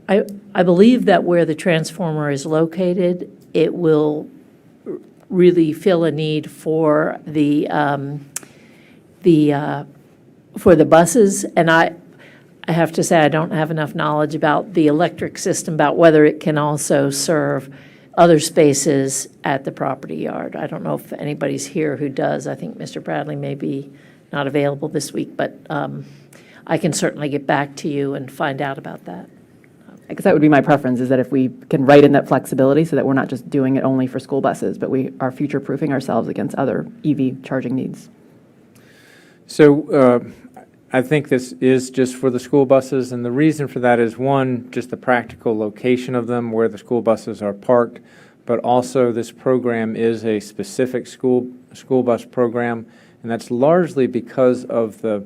I believe that where the transformer is located, it will really fill a need for the buses. And I have to say, I don't have enough knowledge about the electric system, about whether it can also serve other spaces at the property yard. I don't know if anybody's here who does. I think Mr. Bradley may be not available this week, but I can certainly get back to you and find out about that. I guess that would be my preference, is that if we can write in that flexibility so that we're not just doing it only for school buses, but we are future-proofing ourselves against other EV charging needs. So I think this is just for the school buses, and the reason for that is, one, just the practical location of them, where the school buses are parked, but also this program is a specific school bus program, and that's largely because of the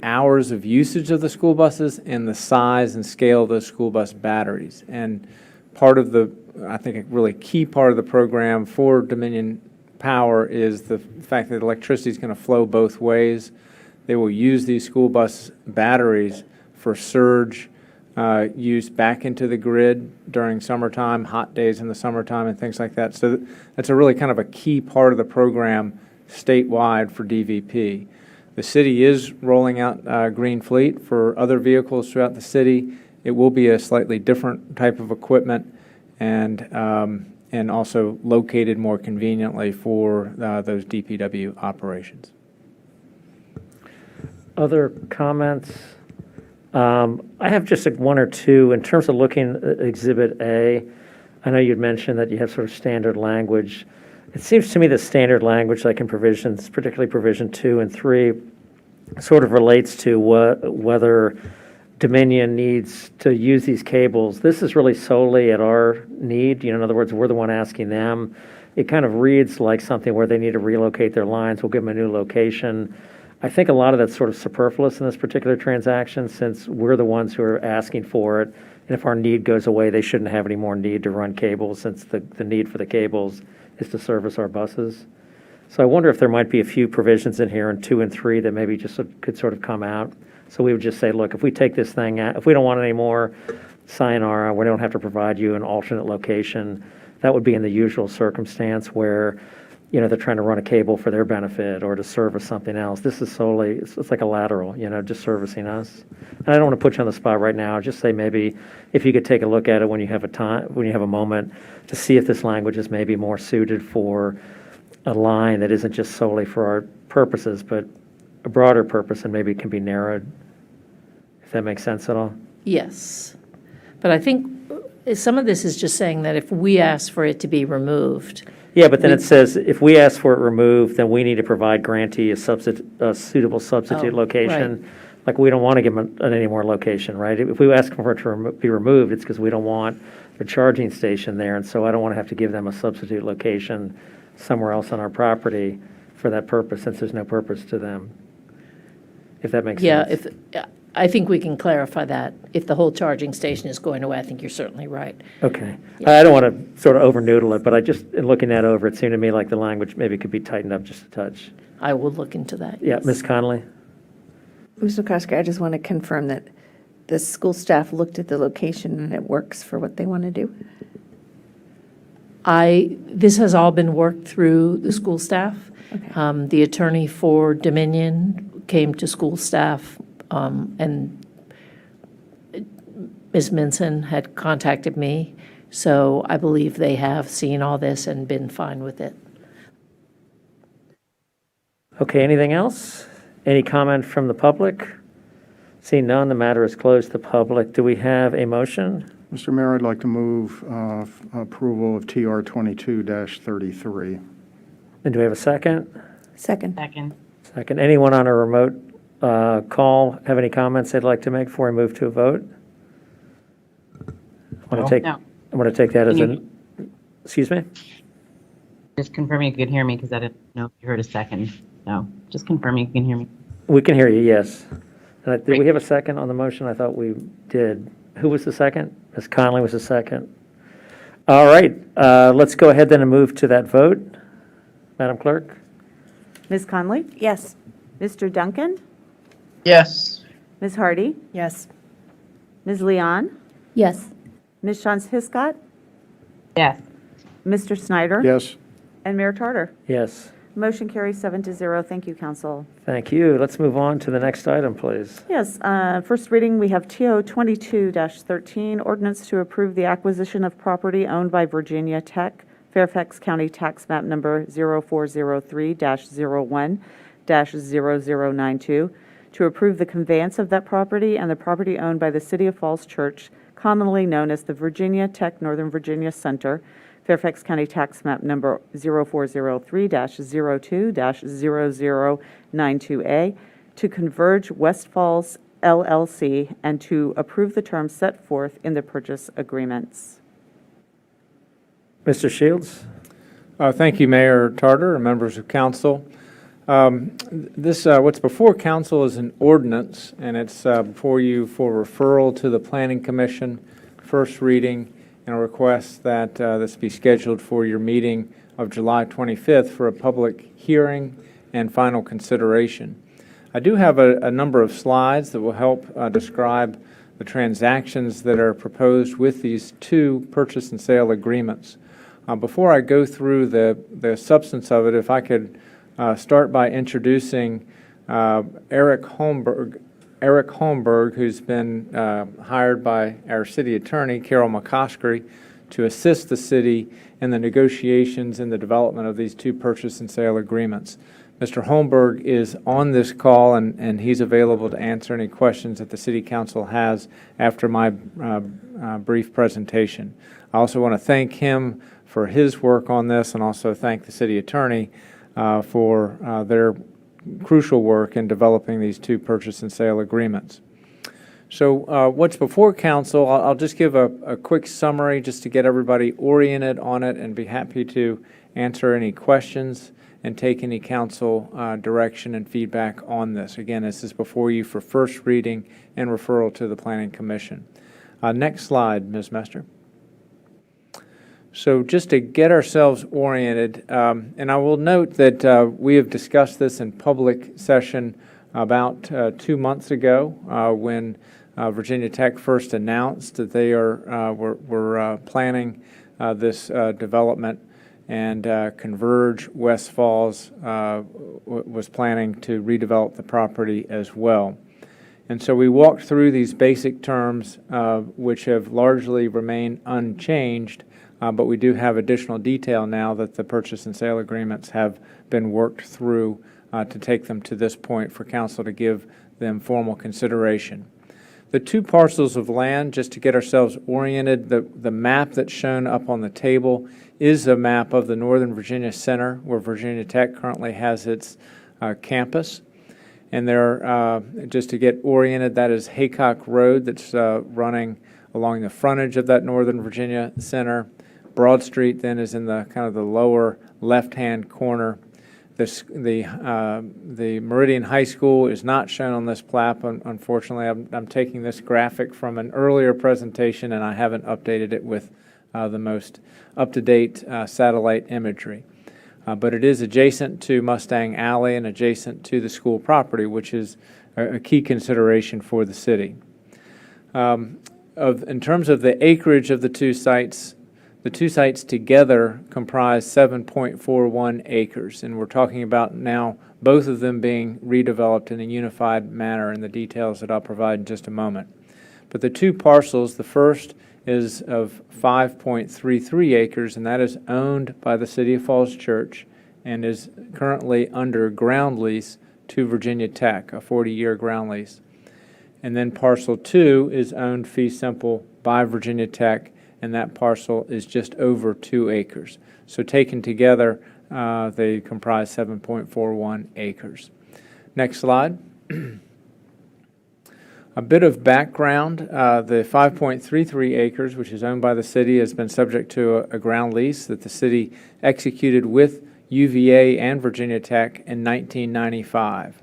hours of usage of the school buses and the size and scale of those school bus batteries. And part of I think a really key part of the program for Dominion Power is the fact that electricity is going to flow both ways. They will use these school bus batteries for surge use back into the grid during summertime, hot days in the summertime, and things like that. So that's a really kind of a key part of the program statewide for DVP. The city is rolling out Green Fleet for other vehicles throughout the city. It will be a slightly different type of equipment and also located more conveniently for those DPW operations. Other comments? I have just like one or two. In terms of looking at Exhibit A, I know you'd mentioned that you have sort of standard language. It seems to me that standard language, like in provisions, particularly provision 2 and 3, sort of relates to whether Dominion needs to use these cables. This is really solely at our need. In other words, we're the one asking them. It kind of reads like something where they need to relocate their lines. We'll give them a new location. I think a lot of that's sort of superfluous in this particular transaction since we're the ones who are asking for it. And if our need goes away, they shouldn't have any more need to run cables since the need for the cables is to service our buses. So I wonder if there might be a few provisions in here in 2 and 3 that maybe just could sort of come out. So we would just say, look, if we take this thing out, if we don't want it anymore, sayonara, we don't have to provide you an alternate location. That would be in the usual circumstance where, they're trying to run a cable for their benefit or to service something else. This is solely, it's like a lateral, just servicing us. And I don't want to put you on the spot right now. Just say maybe if you could take a look at it when you have a moment to see if this language is maybe more suited for a line that isn't just solely for our purposes, but a broader purpose and maybe can be narrowed, if that makes sense at all. Yes. But I think some of this is just saying that if we ask for it to be removed. Yeah, but then it says if we ask for it removed, then we need to provide grantee a suitable substitute location. Right. Like we don't want to give them any more location, right? If we ask for it to be removed, it's because we don't want a charging station there. And so I don't want to have to give them a substitute location somewhere else on our property for that purpose since there's no purpose to them. If that makes sense. I think we can clarify that. If the whole charging station is going away, I think you're certainly right. Okay. I don't want to sort of over-noodle it, but in looking that over, it seemed to me like the language maybe could be tightened up just a touch. I will look into that. Yeah, yes. Ms. Connolly? Mr. McCosker, I just want to confirm that the school staff looked at the location and it works for what they want to do? This has all been worked through the school staff. Okay. The attorney for Dominion came to school staff, and Ms. Minson had contacted me. So I believe they have seen all this and been fine with it. Okay, anything else? Any comment from the public? Seeing none, the matter is closed to the public. Do we have a motion? Mr. Mayor, I'd like to move approval of TR 22-33. And do we have a second? Second. Second. Anyone on a remote call have any comments they'd like to make before I move to a vote? I want to take that as an, excuse me? Just confirming you could hear me because I didn't know if you heard a second. So just confirming you can hear me. We can hear you, yes. Did we have a second on the motion? I thought we did. Who was the second? Ms. Conley was the second. All right, let's go ahead then and move to that vote. Madam Clerk? Ms. Conley? Yes. Mr. Duncan? Yes. Ms. Hardy? Yes. Ms. Leon? Yes. Ms. Shantz Hiscott? Yes. Mr. Snyder? Yes. And Mayor Tarter? Yes. Motion carries 7-0. Thank you, Council. Thank you. Let's move on to the next item, please. Yes, first reading, we have TO 22-13, ordinance to approve the acquisition of property owned by Virginia Tech, Fairfax County Tax Map Number 0403-01-0092, to approve the conveyance of that property and the property owned by the City of Falls Church, commonly known as the Virginia Tech Northern Virginia Center, Fairfax County Tax Map Number 0403-02-0092A, to Converge West Falls LLC, and to approve the terms set forth in the purchase agreements. Mr. Shields? Thank you, Mayor Tarter and members of council. What's before council is an ordinance, and it's before you for referral to the Planning Commission, first reading, and a request that this be scheduled for your meeting of July 25th for a public hearing and final consideration. I do have a number of slides that will help describe the transactions that are proposed with these two purchase and sale agreements. Before I go through the substance of it, if I could start by introducing Eric Holmberg, who's been hired by our city attorney, Carol McCoskry, to assist the city in the negotiations and the development of these two purchase and sale agreements. Mr. Holmberg is on this call, and he's available to answer any questions that the City Council has after my brief presentation. I also want to thank him for his work on this, and also thank the City Attorney for their crucial work in developing these two purchase and sale agreements. So what's before Council, I'll just give a quick summary just to get everybody oriented on it, and be happy to answer any questions and take any council direction and feedback on this. Again, this is before you for first reading and referral to the Planning Commission. Next slide, Ms. Mester. So just to get ourselves oriented, and I will note that we have discussed this in public session about 2 months ago when Virginia Tech first announced that they were planning this development, and Converge West Falls was planning to redevelop the property as well. And so we walked through these basic terms, which have largely remained unchanged, but we do have additional detail now that the purchase and sale agreements have been worked through to take them to this point for council to give them formal consideration. The two parcels of land, just to get ourselves oriented, the map that's shown up on the table is a map of the Northern Virginia Center, where Virginia Tech currently has its campus. And there, just to get oriented, that is Haycock Road that's running along the frontage of that Northern Virginia Center. Broad Street then is in the kind of the lower left-hand corner. The Meridian High School is not shown on this plat. Unfortunately, I'm taking this graphic from an earlier presentation, and I haven't updated it with the most up-to-date satellite imagery. But it is adjacent to Mustang Alley and adjacent to the school property, which is a key consideration for the city. In terms of the acreage of the two sites together comprise 7.41 acres, and we're talking about now both of them being redeveloped in a unified manner in the details that I'll provide in just a moment. But the two parcels, the first is of 5.33 acres, and that is owned by the City of Falls Church and is currently under ground lease to Virginia Tech, a 40-year ground lease. And then parcel 2 is owned fee simple by Virginia Tech, and that parcel is just over 2 acres. So taken together, they comprise 7.41 acres. Next slide. A bit of background. The 5.33 acres, which is owned by the city, has been subject to a ground lease that the city executed with UVA and Virginia Tech in 1995.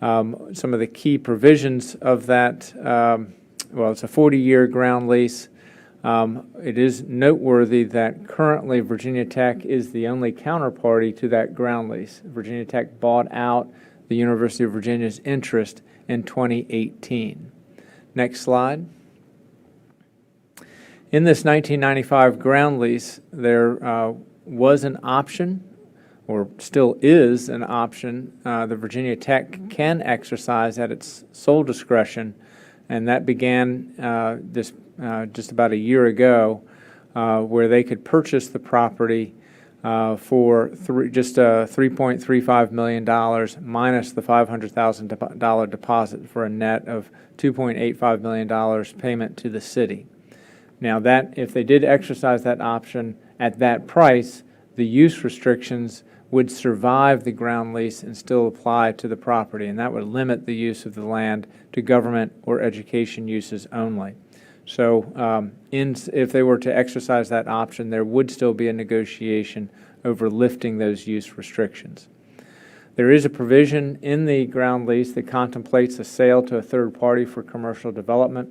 Some of the key provisions of that, well, it's a 40-year ground lease. It is noteworthy that currently Virginia Tech is the only counterparty to that ground lease. Virginia Tech bought out the University of Virginia's interest in 2018. Next slide. In this 1995 ground lease, there was an option, or still is an option, the Virginia Tech can exercise at its sole discretion, and that began just about a year ago, where they could purchase the property for just $3.35 million minus the $500,000 deposit for a net of $2.85 million payment to the city. Now that, if they did exercise that option at that price, the use restrictions would survive the ground lease and still apply to the property, and that would limit the use of the land to government or education uses only. So if they were to exercise that option, there would still be a negotiation over lifting those use restrictions. There is a provision in the ground lease that contemplates a sale to a third party for commercial development,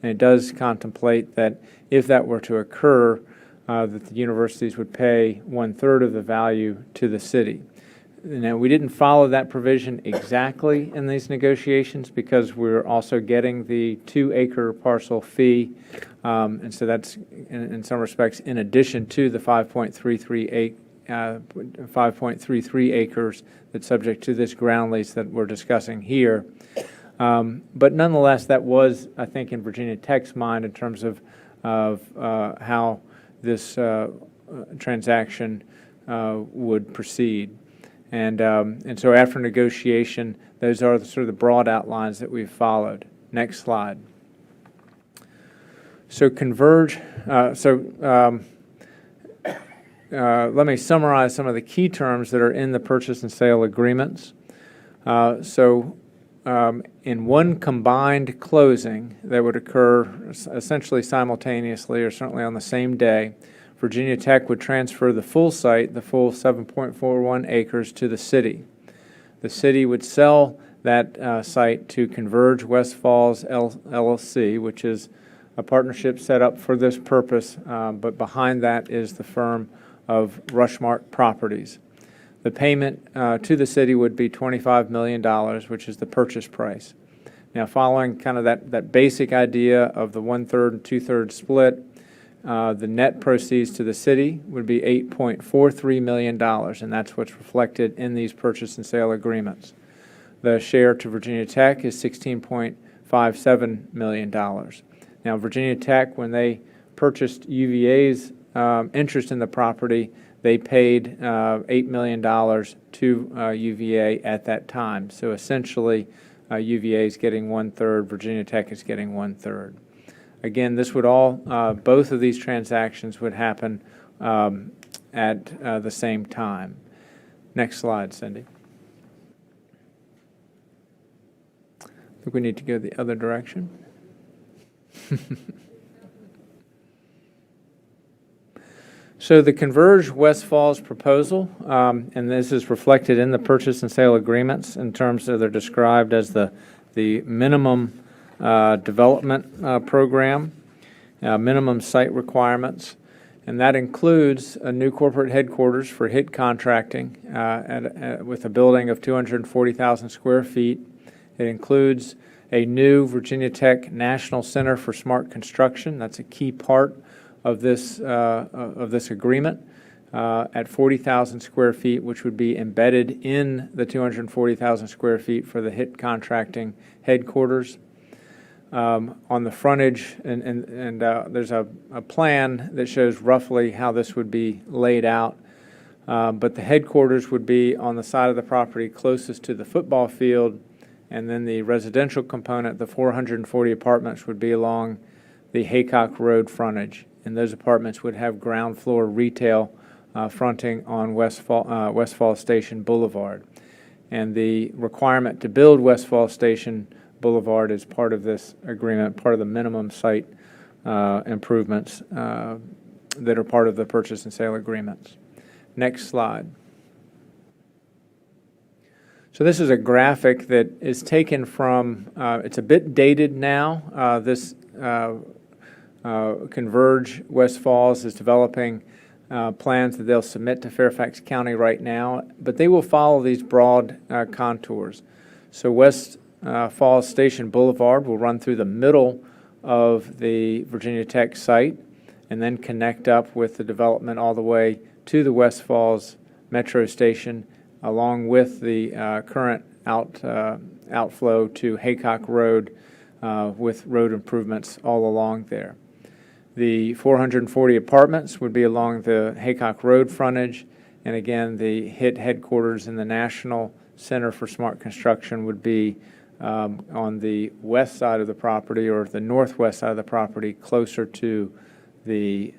and it does contemplate that if that were to occur, that the universities would pay 1/3 of the value to the city. Now, we didn't follow that provision exactly in these negotiations because we're also getting the 2-acre parcel fee, and so that's, in some respects, in addition to the 5.33 5.33 acres that's subject to this ground lease that we're discussing here. But nonetheless, that was, I think, in Virginia Tech's mind in terms of how this transaction would proceed. And so after negotiation, those are sort of the broad outlines that we've followed. Next slide. So Converge, let me summarize some of the key terms that are in the purchase and sale agreements. In one combined closing that would occur essentially simultaneously or certainly on the same day, Virginia Tech would transfer the full site, the full 7.41 acres, to the city. The city would sell that site to Converge West Falls LLC, which is a partnership set up for this purpose, but behind that is the firm of Rushmark Properties. The payment to the city would be $25 million, which is the purchase price. Now, following kind of that basic idea of the 1/3 and 2/3 split, the net proceeds to the city would be $8.43 million, and that's what's reflected in these purchase and sale agreements. The share to Virginia Tech is $16.57 million. Now, Virginia Tech, when they purchased UVA's interest in the property, they paid $8 million to UVA at that time. So essentially, UVA is getting 1/3, Virginia Tech is getting 1/3. Again, this would all, both of these transactions would happen at the same time. Next slide, Cindy. I think we need to go the other direction. So the Converge West Falls proposal, and this is reflected in the purchase and sale agreements in terms of they're described as the minimum development program, minimum site requirements, and that includes a new corporate headquarters for HIT Contracting with a building of 240,000 square feet. It includes a new Virginia Tech National Center for Smart Construction. That's a key part of this agreement at 40,000 square feet, which would be embedded in the 240,000 square feet for the HIT Contracting headquarters. On the frontage, and there's a plan that shows roughly how this would be laid out, but the headquarters would be on the side of the property closest to the football field, and then the residential component, the 440 apartments, would be along the Haycock Road frontage. And those apartments would have ground floor retail fronting on West Falls Station Boulevard. And the requirement to build West Falls Station Boulevard is part of this agreement, part of the minimum site improvements that are part of the purchase and sale agreements. Next slide. So this is a graphic that is taken from, it's a bit dated now. This Converge West Falls is developing plans that they'll submit to Fairfax County right now, but they will follow these broad contours. So West Falls Station Boulevard will run through the middle of the Virginia Tech site and then connect up with the development all the way to the West Falls Metro Station, along with the current outflow to Haycock Road with road improvements all along there. The 440 apartments would be along the Haycock Road frontage, and again, the HIT headquarters in the National Center for Smart Construction would be on the west side of the property, or the northwest side of the property, closer to the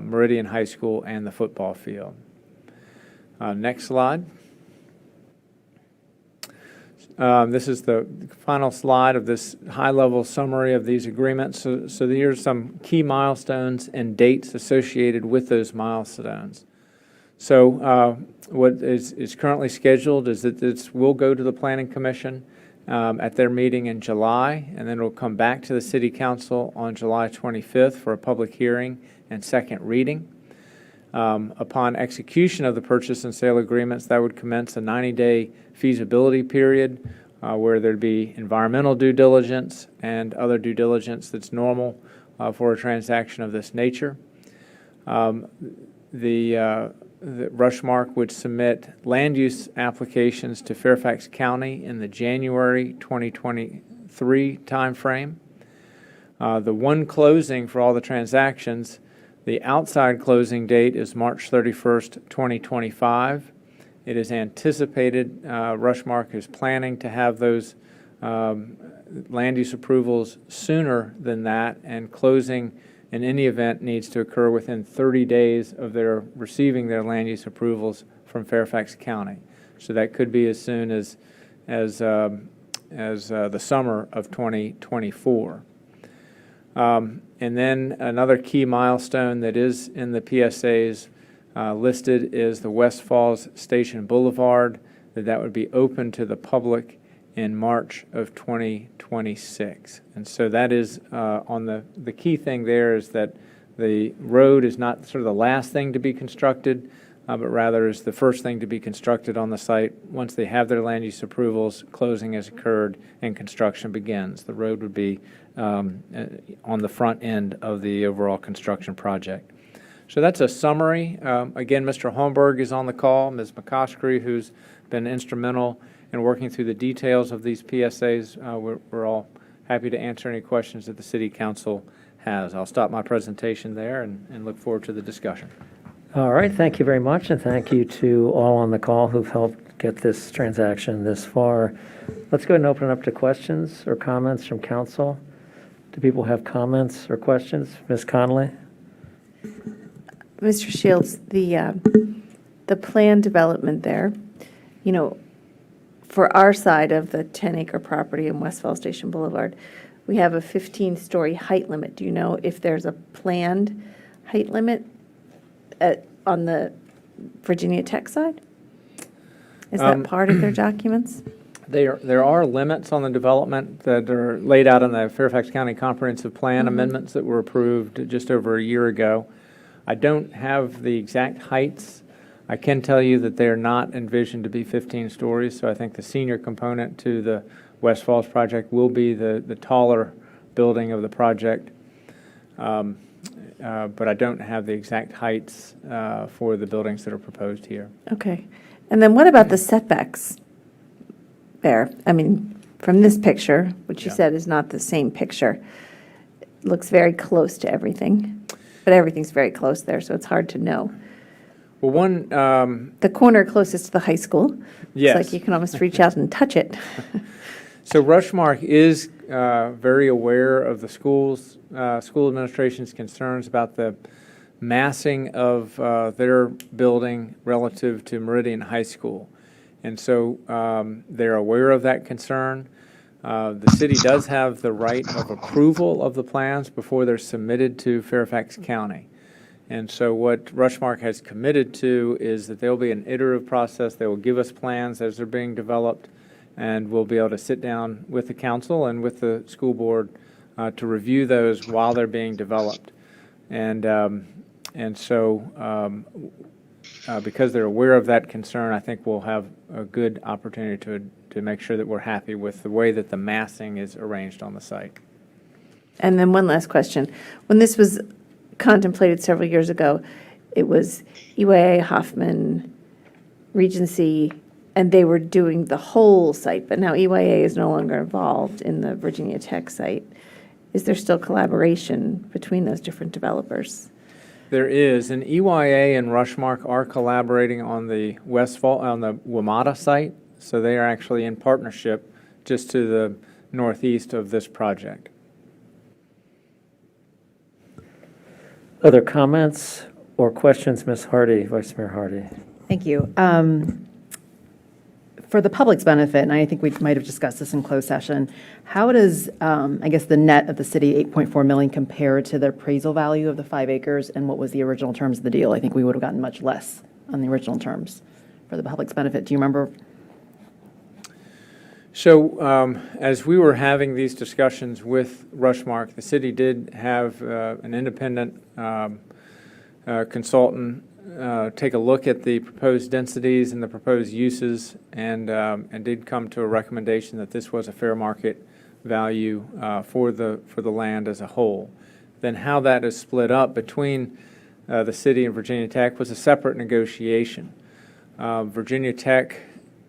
Meridian High School and the football field. Next slide. This is the final slide of this high-level summary of these agreements. So here's some key milestones and dates associated with those milestones. So what is currently scheduled is that this will go to the Planning Commission at their meeting in July, and then it will come back to the City Council on July 25th for a public hearing and second reading. Upon execution of the purchase and sale agreements, that would commence a 90-day feasibility period where there'd be environmental due diligence and other due diligence that's normal for a transaction of this nature. The that Rushmark would submit land use applications to Fairfax County in the January 2023 timeframe. The one closing for all the transactions, the outside closing date is March 31st, 2025. It is anticipated Rushmark is planning to have those land use approvals sooner than that, and closing in any event needs to occur within 30 days of their receiving their land use approvals from Fairfax County. So that could be as soon as the summer of 2024. And then another key milestone that is in the PSAs listed is the West Falls Station Boulevard, that would be open to the public in March of 2026. And so that is on the key thing there is that the road is not sort of the last thing to be constructed, but rather is the first thing to be constructed on the site. Once they have their land use approvals, closing has occurred and construction begins. The road would be on the front end of the overall construction project. So that's a summary. Again, Mr. Holmberg is on the call, Ms. McCoskrie, who's been instrumental in working through the details of these PSAs. We're all happy to answer any questions that the City Council has. I'll stop my presentation there and look forward to the discussion. All right, thank you very much, and thank you to all on the call who've helped get this transaction this far. Let's go ahead and open it up to questions or comments from council. Do people have comments or questions? Ms. Connolly? Mr. Shields, the planned development there, you know, for our side of the 10-acre property in West Falls Station Boulevard, we have a 15-story height limit. Do you know if there's a planned height limit on the Virginia Tech side? Is that part of their documents? There are limits on the development that are laid out in the Fairfax County Comprehensive Plan amendments that were approved just over a year ago. I don't have the exact heights. I can tell you that they are not envisioned to be 15 stories, so I think the senior component to the West Falls project will be the taller building of the project. But I don't have the exact heights for the buildings that are proposed here. Okay. And then what about the setbacks there? I mean, from this picture, which you said is not the same picture, looks very close to everything, but everything's very close there, so it's hard to know. Well, one... the corner closest to the high school, yes. it's like you can almost reach out and touch it. So Rushmark is very aware of the school administration's concerns about the massing of their building relative to Meridian High School. And so they're aware of that concern. The city does have the right of approval of the plans before they're submitted to Fairfax County. And so what Rushmark has committed to is that there will be an iterative process. They will give us plans as they're being developed, and we'll be able to sit down with the council and with the school board to review those while they're being developed. And so because they're aware of that concern, I think we'll have a good opportunity to make sure that we're happy with the way that the massing is arranged on the site. And then one last question. When this was contemplated several years ago, it was EYA, Hoffman, Regency, and they were doing the whole site, but now EYA is no longer involved in the Virginia Tech site. Is there still collaboration between those different developers? There is, and EYA and Rushmark are collaborating on the on the WMATA site, so they are actually in partnership just to the northeast of this project. Other comments or questions, Ms. Hardy, Vice Mayor Hardy? Thank you. For the public's benefit, and I think we might have discussed this in closed session, how does, I guess, the net of the city, $8.4 million, compare to the appraisal value of the 5 acres and what was the original terms of the deal? I think we would have gotten much less on the original terms for the public's benefit. Do you remember? So as we were having these discussions with Rushmark, the city did have an independent consultant take a look at the proposed densities and the proposed uses, and did come to a recommendation that this was a fair market value for the land as a whole. Then how that is split up between the city and Virginia Tech was a separate negotiation. Virginia Tech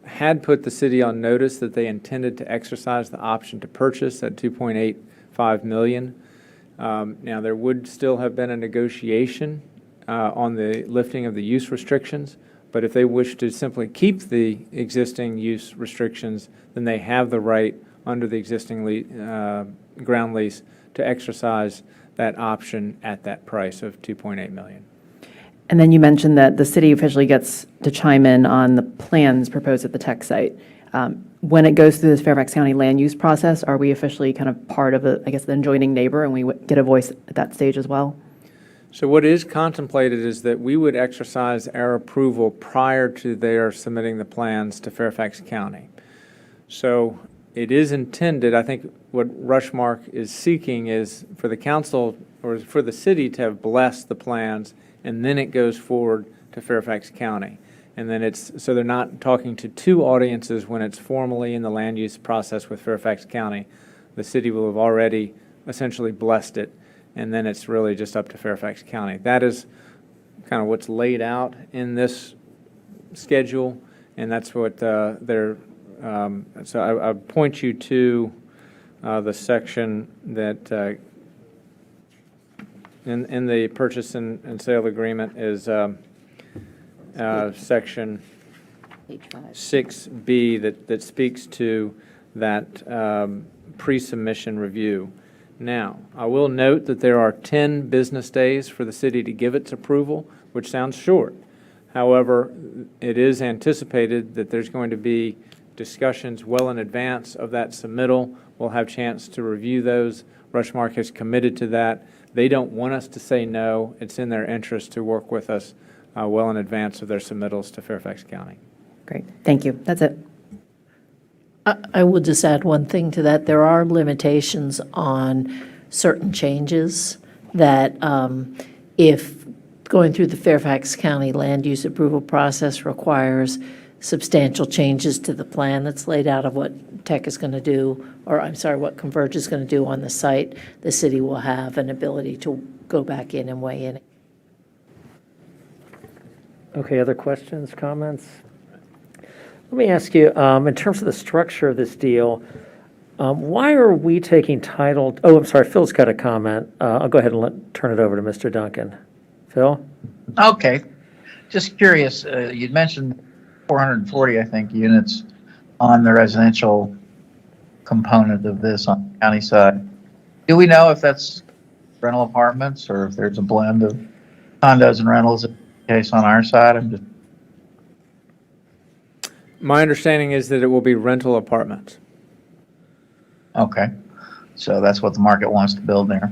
had put the city on notice that they intended to exercise the option to purchase at $2.85 million. Now, there would still have been a negotiation on the lifting of the use restrictions, but if they wish to simply keep the existing use restrictions, then they have the right under the existing ground lease to exercise that option at that price of $2.8 million. And then you mentioned that the city officially gets to chime in on the plans proposed at the tech site. When it goes through this Fairfax County land use process, are we officially kind of part of, the adjoining neighbor, and we get a voice at that stage as well? So what is contemplated is that we would exercise our approval prior to their submitting the plans to Fairfax County. So it is intended, I think what Rushmark is seeking is for the council or for the city to have blessed the plans, and then it goes forward to Fairfax County. And then so they're not talking to two audiences when it's formally in the land use process with Fairfax County. The city will have already essentially blessed it, and then it's really just up to Fairfax County. That is kind of what's laid out in this schedule, and that's what they're, so I point you to the section that in the purchase and sale agreement is section Page 5. 6B that speaks to that pre-submission review. Now, I will note that there are 10 business days for the city to give its approval, which sounds short. However, it is anticipated that there's going to be discussions well in advance of that submittal. We'll have a chance to review those. Rushmark has committed to that. They don't want us to say no. It's in their interest to work with us well in advance of their submittals to Fairfax County. Great, thank you. That's it. I will just add one thing to that. There are limitations on certain changes that if going through the Fairfax County land use approval process requires substantial changes to the plan that's laid out of what Tech is going to do, or I'm sorry, what Converge is going to do on the site, the city will have an ability to go back in and weigh in. Okay, other questions, comments? Let me ask you, in terms of the structure of this deal, why are we taking title? Oh, I'm sorry, Phil's got a comment. I'll go ahead and turn it over to Mr. Duncan. Phil? Okay. Just curious, you'd mentioned 440, I think, units on the residential component of this on the county side. Do we know if that's rental apartments or if there's a blend of condos and rentals in the case on our side? I'm just My understanding is that it will be rental apartments. okay. So that's what the market wants to build there.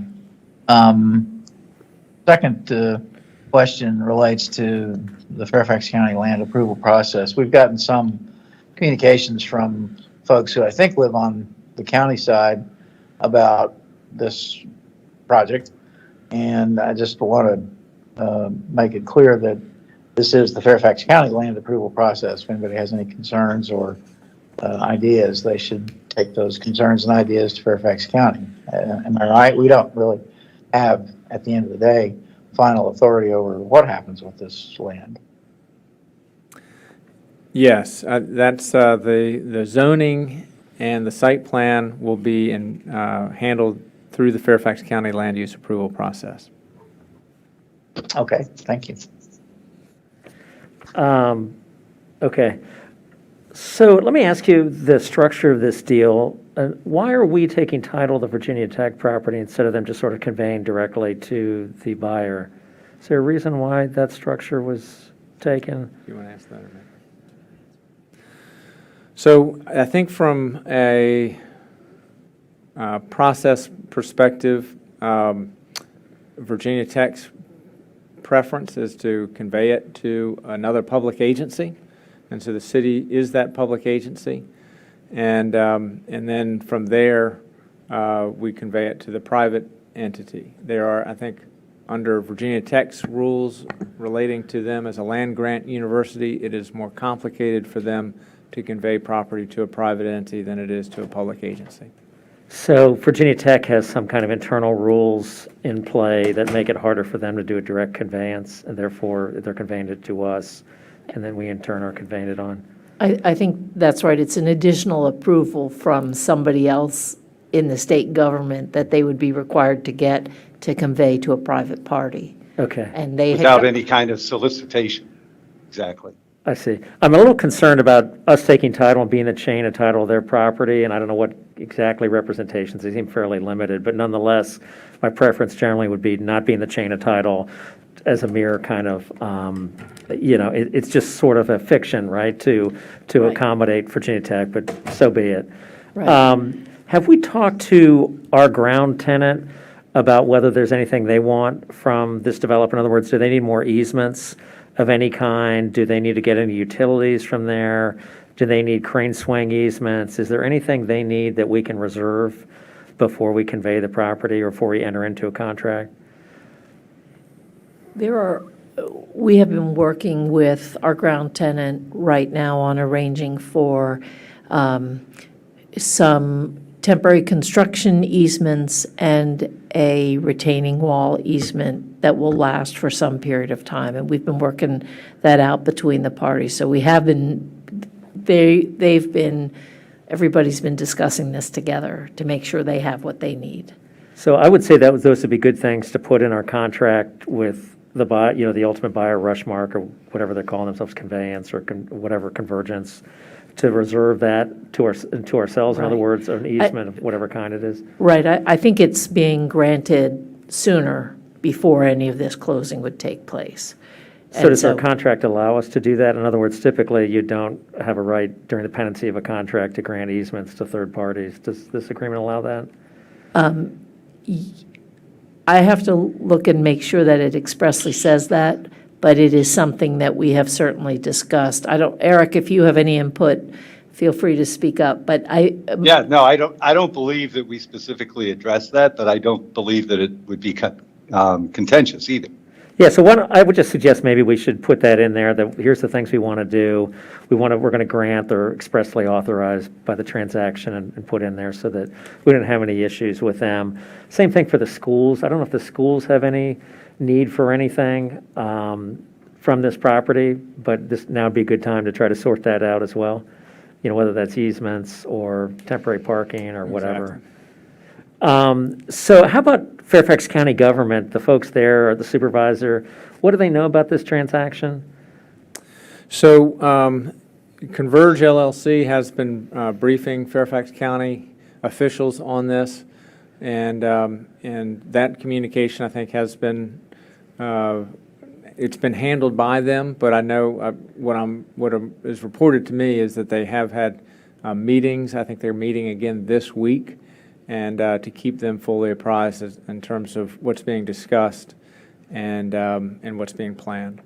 Second question relates to the Fairfax County land approval process. We've gotten some communications from folks who I think live on the county side about this project, and I just want to make it clear that this is the Fairfax County land approval process. If anybody has any concerns or ideas, they should take those concerns and ideas to Fairfax County. Am I right? We don't really have, at the end of the day, final authority over what happens with this land. Yes, that's the zoning and the site plan will be handled through the Fairfax County land use approval process. Okay, thank you. Okay. So let me ask you the structure of this deal. Why are we taking title of the Virginia Tech property instead of them just sort of conveying directly to the buyer? Is there a reason why that structure was taken? You want to answer that or not? So I think from a process perspective, Virginia Tech's preference is to convey it to another public agency, and so the city is that public agency, and then from there we convey it to the private entity. There are, I think, under Virginia Tech's rules relating to them as a land grant university, it is more complicated for them to convey property to a private entity than it is to a public agency. So Virginia Tech has some kind of internal rules in play that make it harder for them to do a direct conveyance, and therefore they're conveying it to us, and then we in turn are conveying it on. I think that's right. It's an additional approval from somebody else in the state government that they would be required to get to convey to a private party. Okay, And they Without any kind of solicitation. Exactly. I see. I'm a little concerned about us taking title and being the chain of title of their property, and I don't know what exactly representations. They seem fairly limited, but nonetheless, my preference generally would be not being the chain of title as a mere kind of, it's just sort of a fiction, right, to Right. accommodate Virginia Tech, but so be it. Right. Have we talked to our ground tenant about whether there's anything they want from this developer? In other words, do they need more easements of any kind? Do they need to get any utilities from there? Do they need crane swing easements? Is there anything they need that we can reserve before we convey the property or before we enter into a contract? We have been working with our ground tenant right now on arranging for some temporary construction easements and a retaining wall easement that will last for some period of time. And we've been working that out between the parties. So we have been, everybody's been discussing this together to make sure they have what they need. So I would say that those would be good things to put in our contract with the the ultimate buyer, Rushmark, or whatever they're calling themselves, conveyance or whatever convergence, to reserve that to ourselves. In other Right. words, an easement of whatever kind it is. Right, I think it's being granted sooner before any of this closing would take place. So And does our contract allow us to do that? In other words, typically you don't have a right during the pendency of a contract to grant easements to third parties. Does this agreement allow that? I have to look and make sure that it expressly says that, but it is something that we have certainly discussed. Eric, if you have any input, feel free to speak up, but Yeah, no, I don't believe that we specifically addressed that, but I don't believe that it would be contentious either. Yeah, so I would just suggest maybe we should put that in there, that here's the things we want to do. We're going to grant or expressly authorize by the transaction and put in there so that we don't have any issues with them. Same thing for the schools. I don't know if the schools have any need for anything from this property, but this now would be a good time to try to sort that out as well. Whether that's easements or temporary parking or whatever. So how about Fairfax County government, the folks there, or the supervisor, what do they know about this transaction? So Converge LLC has been briefing Fairfax County officials on this, and that communication, I think, has been, it's been handled by them, but I know what is reported to me is that they have had meetings. I think they're meeting again this week, and to keep them fully apprised in terms of what's being discussed and what's being planned.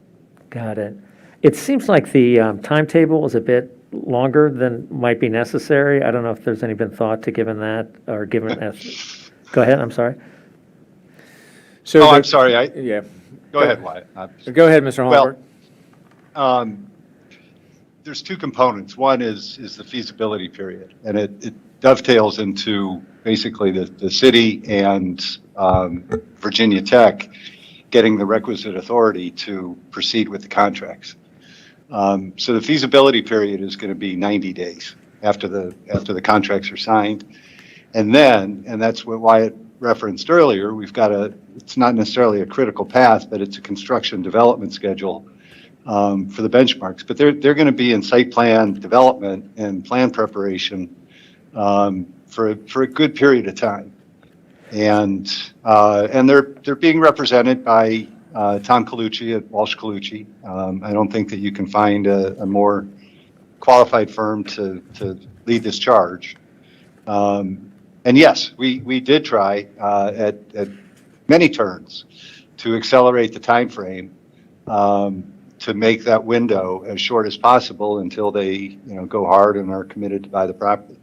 Got it. It seems like the timetable is a bit longer than might be necessary. I don't know if there's any been thought to given that or given that. Go ahead, I'm sorry. So I'm sorry. Yeah. Go ahead, Wyatt. Go ahead, Mr. Hallberg. Well, there's two components. One is the feasibility period, and it dovetails into basically the city and Virginia Tech getting the requisite authority to proceed with the contracts. So the feasibility period is going to be 90 days after the contracts are signed. And that's what Wyatt referenced earlier, it's not necessarily a critical path, but it's a construction development schedule for the benchmarks. But they're going to be in site plan development and plan preparation for a good period of time. And they're being represented by Tom Colucci at Walsh Colucci. I don't think that you can find a more qualified firm to lead this charge. And yes, we did try at many turns to accelerate the time frame to make that window as short as possible until they go hard and are committed to buy the property.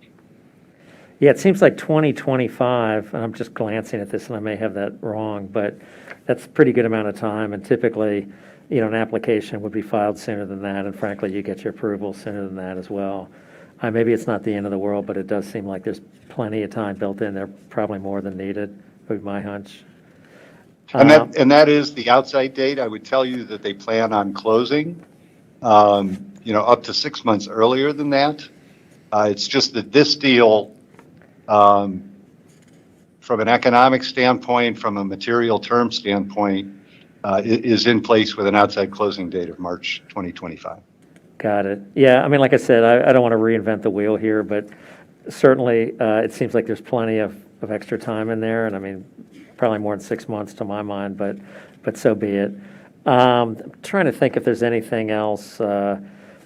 Yeah, it seems like 2025, and I'm just glancing at this and I may have that wrong, but that's a pretty good amount of time. And typically, an application would be filed sooner than that. And frankly, you get your approval sooner than that as well. Maybe it's not the end of the world, but it does seem like there's plenty of time built in there, probably more than needed, would be my hunch. And that is the outside date. I would tell you that they plan on closing, up to 6 months earlier than that. It's just that this deal, from an economic standpoint, from a material term standpoint, is in place with an outside closing date of March 2025. Got it. Yeah, I mean, like I said, I don't want to reinvent the wheel here, but certainly it seems like there's plenty of extra time in there, and I mean, probably more than 6 months to my mind, but so be it. I'm trying to think if there's anything else.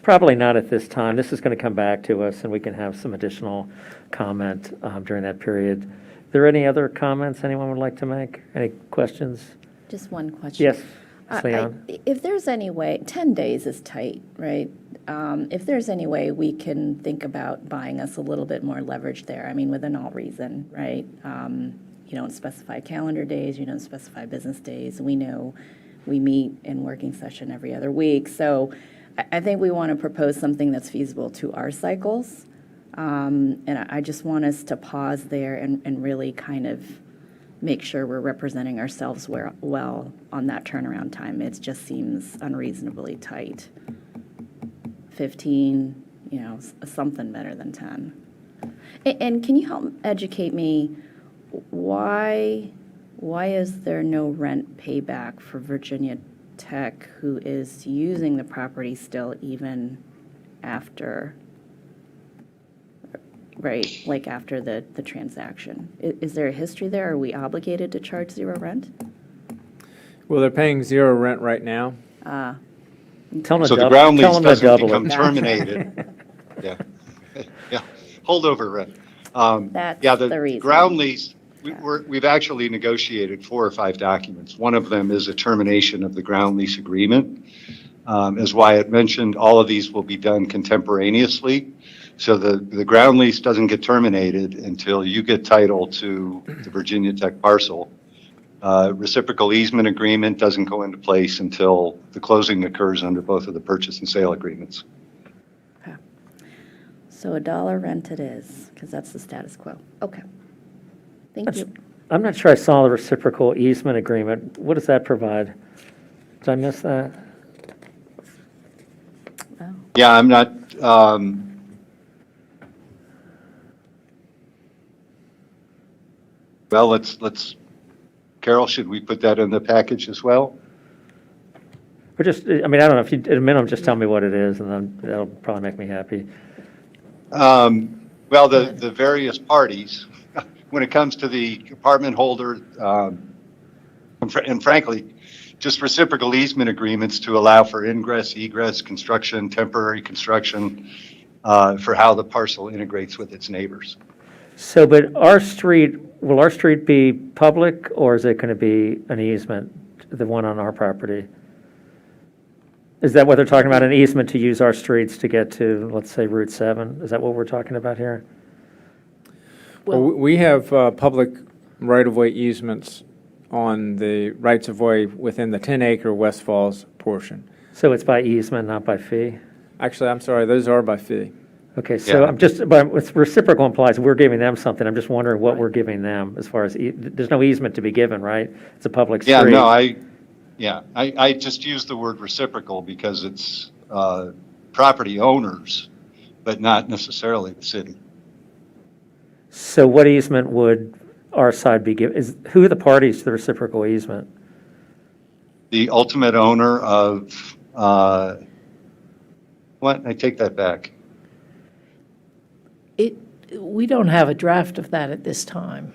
Probably not at this time. This is going to come back to us, and we can have some additional comment during that period. Are there any other comments anyone would like to make? Any questions? Just one question. Yes, Leon? If there's any way, 10 days is tight, right? If there's any way we can think about buying us a little bit more leverage there, I mean, within all reason, right? You don't specify calendar days, you don't specify business days. We know we meet in working session every other week. So I think we want to propose something that's feasible to our cycles. And I just want us to pause there and really kind of make sure we're representing ourselves well on that turnaround time. It just seems unreasonably tight. 15, something better than 10. And can you help educate me, why is there no rent payback for Virginia Tech, who is using the property still even after, right, like after the transaction? Is there a history there? Are we obligated to charge zero rent? Well, they're paying zero rent right now. Tell them So the ground lease doesn't become terminated. Yeah. Yeah. Holdover rent. That's the reason. Ground lease, we've actually negotiated 4 or 5 documents. One of them is a termination of the ground lease agreement. As Wyatt mentioned, all of these will be done contemporaneously. So the ground lease doesn't get terminated until you get title to the Virginia Tech parcel. Reciprocal easement agreement doesn't go into place until the closing occurs under both of the purchase and sale agreements. Okay. So $1 rent it is, because that's the status quo. Okay. Thank you. I'm not sure I saw the reciprocal easement agreement. What does that provide? Did I miss that? Oh. Yeah, I'm not, well, let's, Carol, should we put that in the package as well? Or just, I mean, I don't know, if you, at a minimum, just tell me what it is, and then that'll probably make me happy. Well, the various parties, when it comes to the apartment holder, and frankly, just reciprocal easement agreements to allow for ingress, egress, construction, temporary construction, for how the parcel integrates with its neighbors. So, but will our street be public, or is it going to be an easement, the one on our property? Is that what they're talking about, an easement to use our streets to get to, let's say, Route 7? Is that what we're talking about here? Well, we have public right-of-way easements on the rights-of-way within the 10-acre West Falls portion. So it's by easement, not by fee? Actually, I'm sorry, those are by fee. Okay, so Yeah. but with reciprocal implies we're giving them something. I'm just wondering what we're giving them as far as, there's no easement to be given, right? It's a public street. Yeah, no, I just use the word reciprocal because it's property owners, but not necessarily the city. So what easement would our side be given? Who are the parties to the reciprocal easement? The ultimate owner of, what? I take that back. We don't have a draft of that at this time,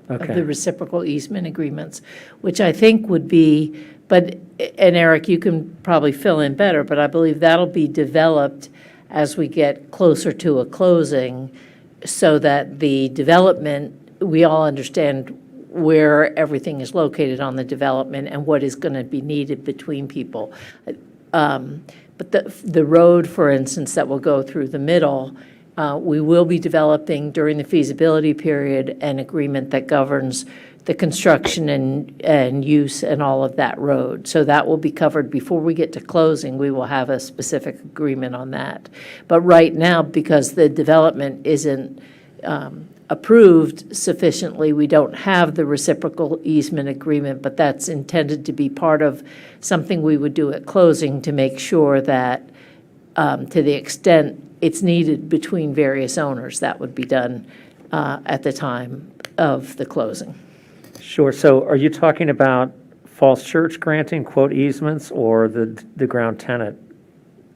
of Okay. the reciprocal easement agreements, which I think would be, and Eric, you can probably fill in better, but I believe that'll be developed as we get closer to a closing, so that the development, we all understand where everything is located on the development and what is going to be needed between people. But the road, for instance, that will go through the middle We will be developing during the feasibility period an agreement that governs the construction and use and all of that road. So that will be covered before we get to closing. We will have a specific agreement on that. But right now, because the development isn't approved sufficiently, we don't have the reciprocal easement agreement, but that's intended to be part of something we would do at closing to make sure that to the extent it's needed between various owners, that would be done at the time of the closing. Sure. So are you talking about Falls Church granting, quote, easements, or the ground tenant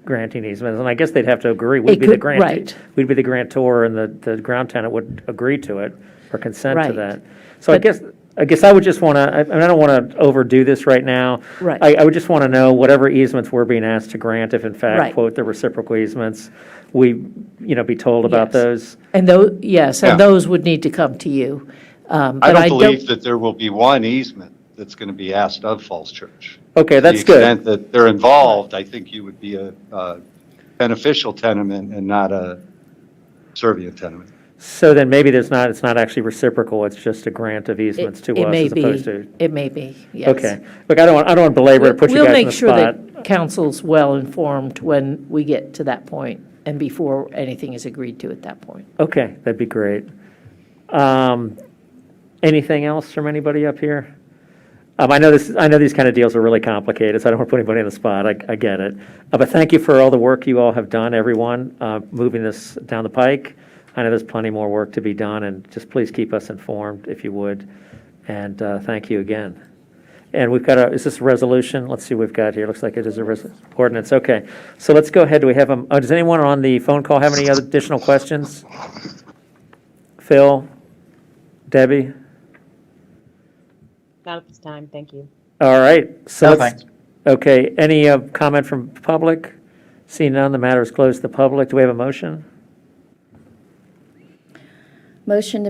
granting easements? And I guess they'd have to agree. We'd be the grantee. Right. We'd be the grantor, and the ground tenant would agree to it or consent to that. So I guess I would just want to, I don't want to overdo this right now. Right. I would just want to know whatever easements we're being asked to grant, if in fact, quote, the reciprocal easements, we, be told about those. And those, yes, and those would need to come to you. I don't believe that there will be one easement that's going to be asked of Falls Church. Okay, that's good. To the extent that they're involved, I think you would be a beneficial tenement and not a servient tenement. So then maybe it's not actually reciprocal, it's just a grant of easements to us as opposed to. It may be, yes. Okay. Look, I don't want to belabor it, put you guys in the spot. We'll make sure that council's well-informed when we get to that point and before anything is agreed to at that point. Okay, that'd be great. Anything else from anybody up here? I know these kind of deals are really complicated, so I don't want to put anybody on the spot. I get it. But thank you for all the work you all have done, everyone, moving this down the pike. I know there's plenty more work to be done, and just please keep us informed if you would. And thank you again. And we've got is this a resolution? Let's see what we've got here. Looks like it is a ordinance. Okay. So let's go ahead. Do we have does anyone on the phone call have any other additional questions? Phil? Debbie? Not at this time, thank you. All right. So thanks. Okay. Any comment from public? Seeing none, the matter is closed to the public. Do we have a motion? Motion to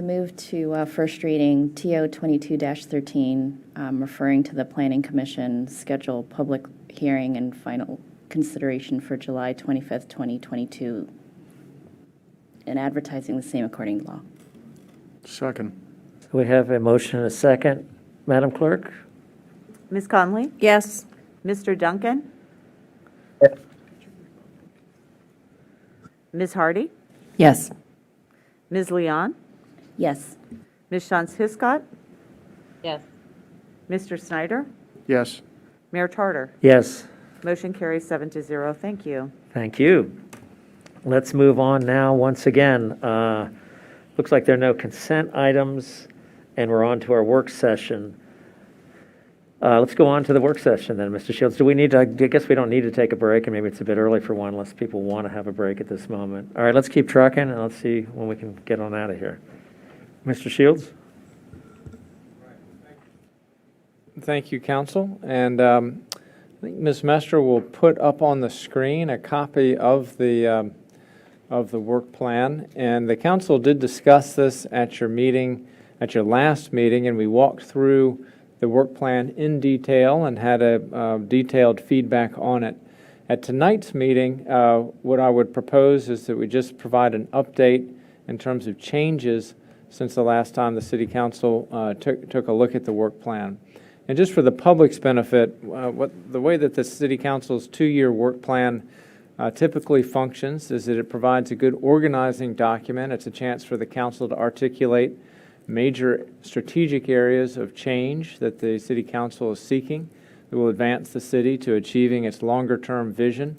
move to first reading, TO 22-13, referring to the Planning Commission, schedule public hearing and final consideration for July 25th, 2022, and advertising the same according to law. Second. So we have a motion and a second. Madam Clerk? Ms. Conley? Yes. Mr. Duncan? Ms. Hardy? Yes. Ms. Leon? Yes. Ms. Shantz Hiscott? Yes. Mr. Snyder? Yes. Mayor Tarter? Yes. Motion carries 7-0. Thank you. Thank you. Let's move on now once again. Looks like there are no consent items, and we're on to our work session. Let's go on to the work session then, Mr. Shields. Do we need to, I guess we don't need to take a break, and maybe it's a bit early for one unless people want to have a break at this moment. All right, let's keep trucking, and let's see when we can get on out of here. Mr. Shields? Thank you, Council. And I think Ms. Mestre will put up on the screen a copy of the work plan. And the Council did discuss this at your meeting, at your last meeting, and we walked through the work plan in detail and had a detailed feedback on it. At tonight's meeting, what I would propose is that we just provide an update in terms of changes since the last time the City Council took a look at the work plan. And just for the public's benefit, the way that the City Council's 2-year work plan typically functions is that it provides a good organizing document. It's a chance for the Council to articulate major strategic areas of change that the City Council is seeking that will advance the city to achieving its longer-term vision.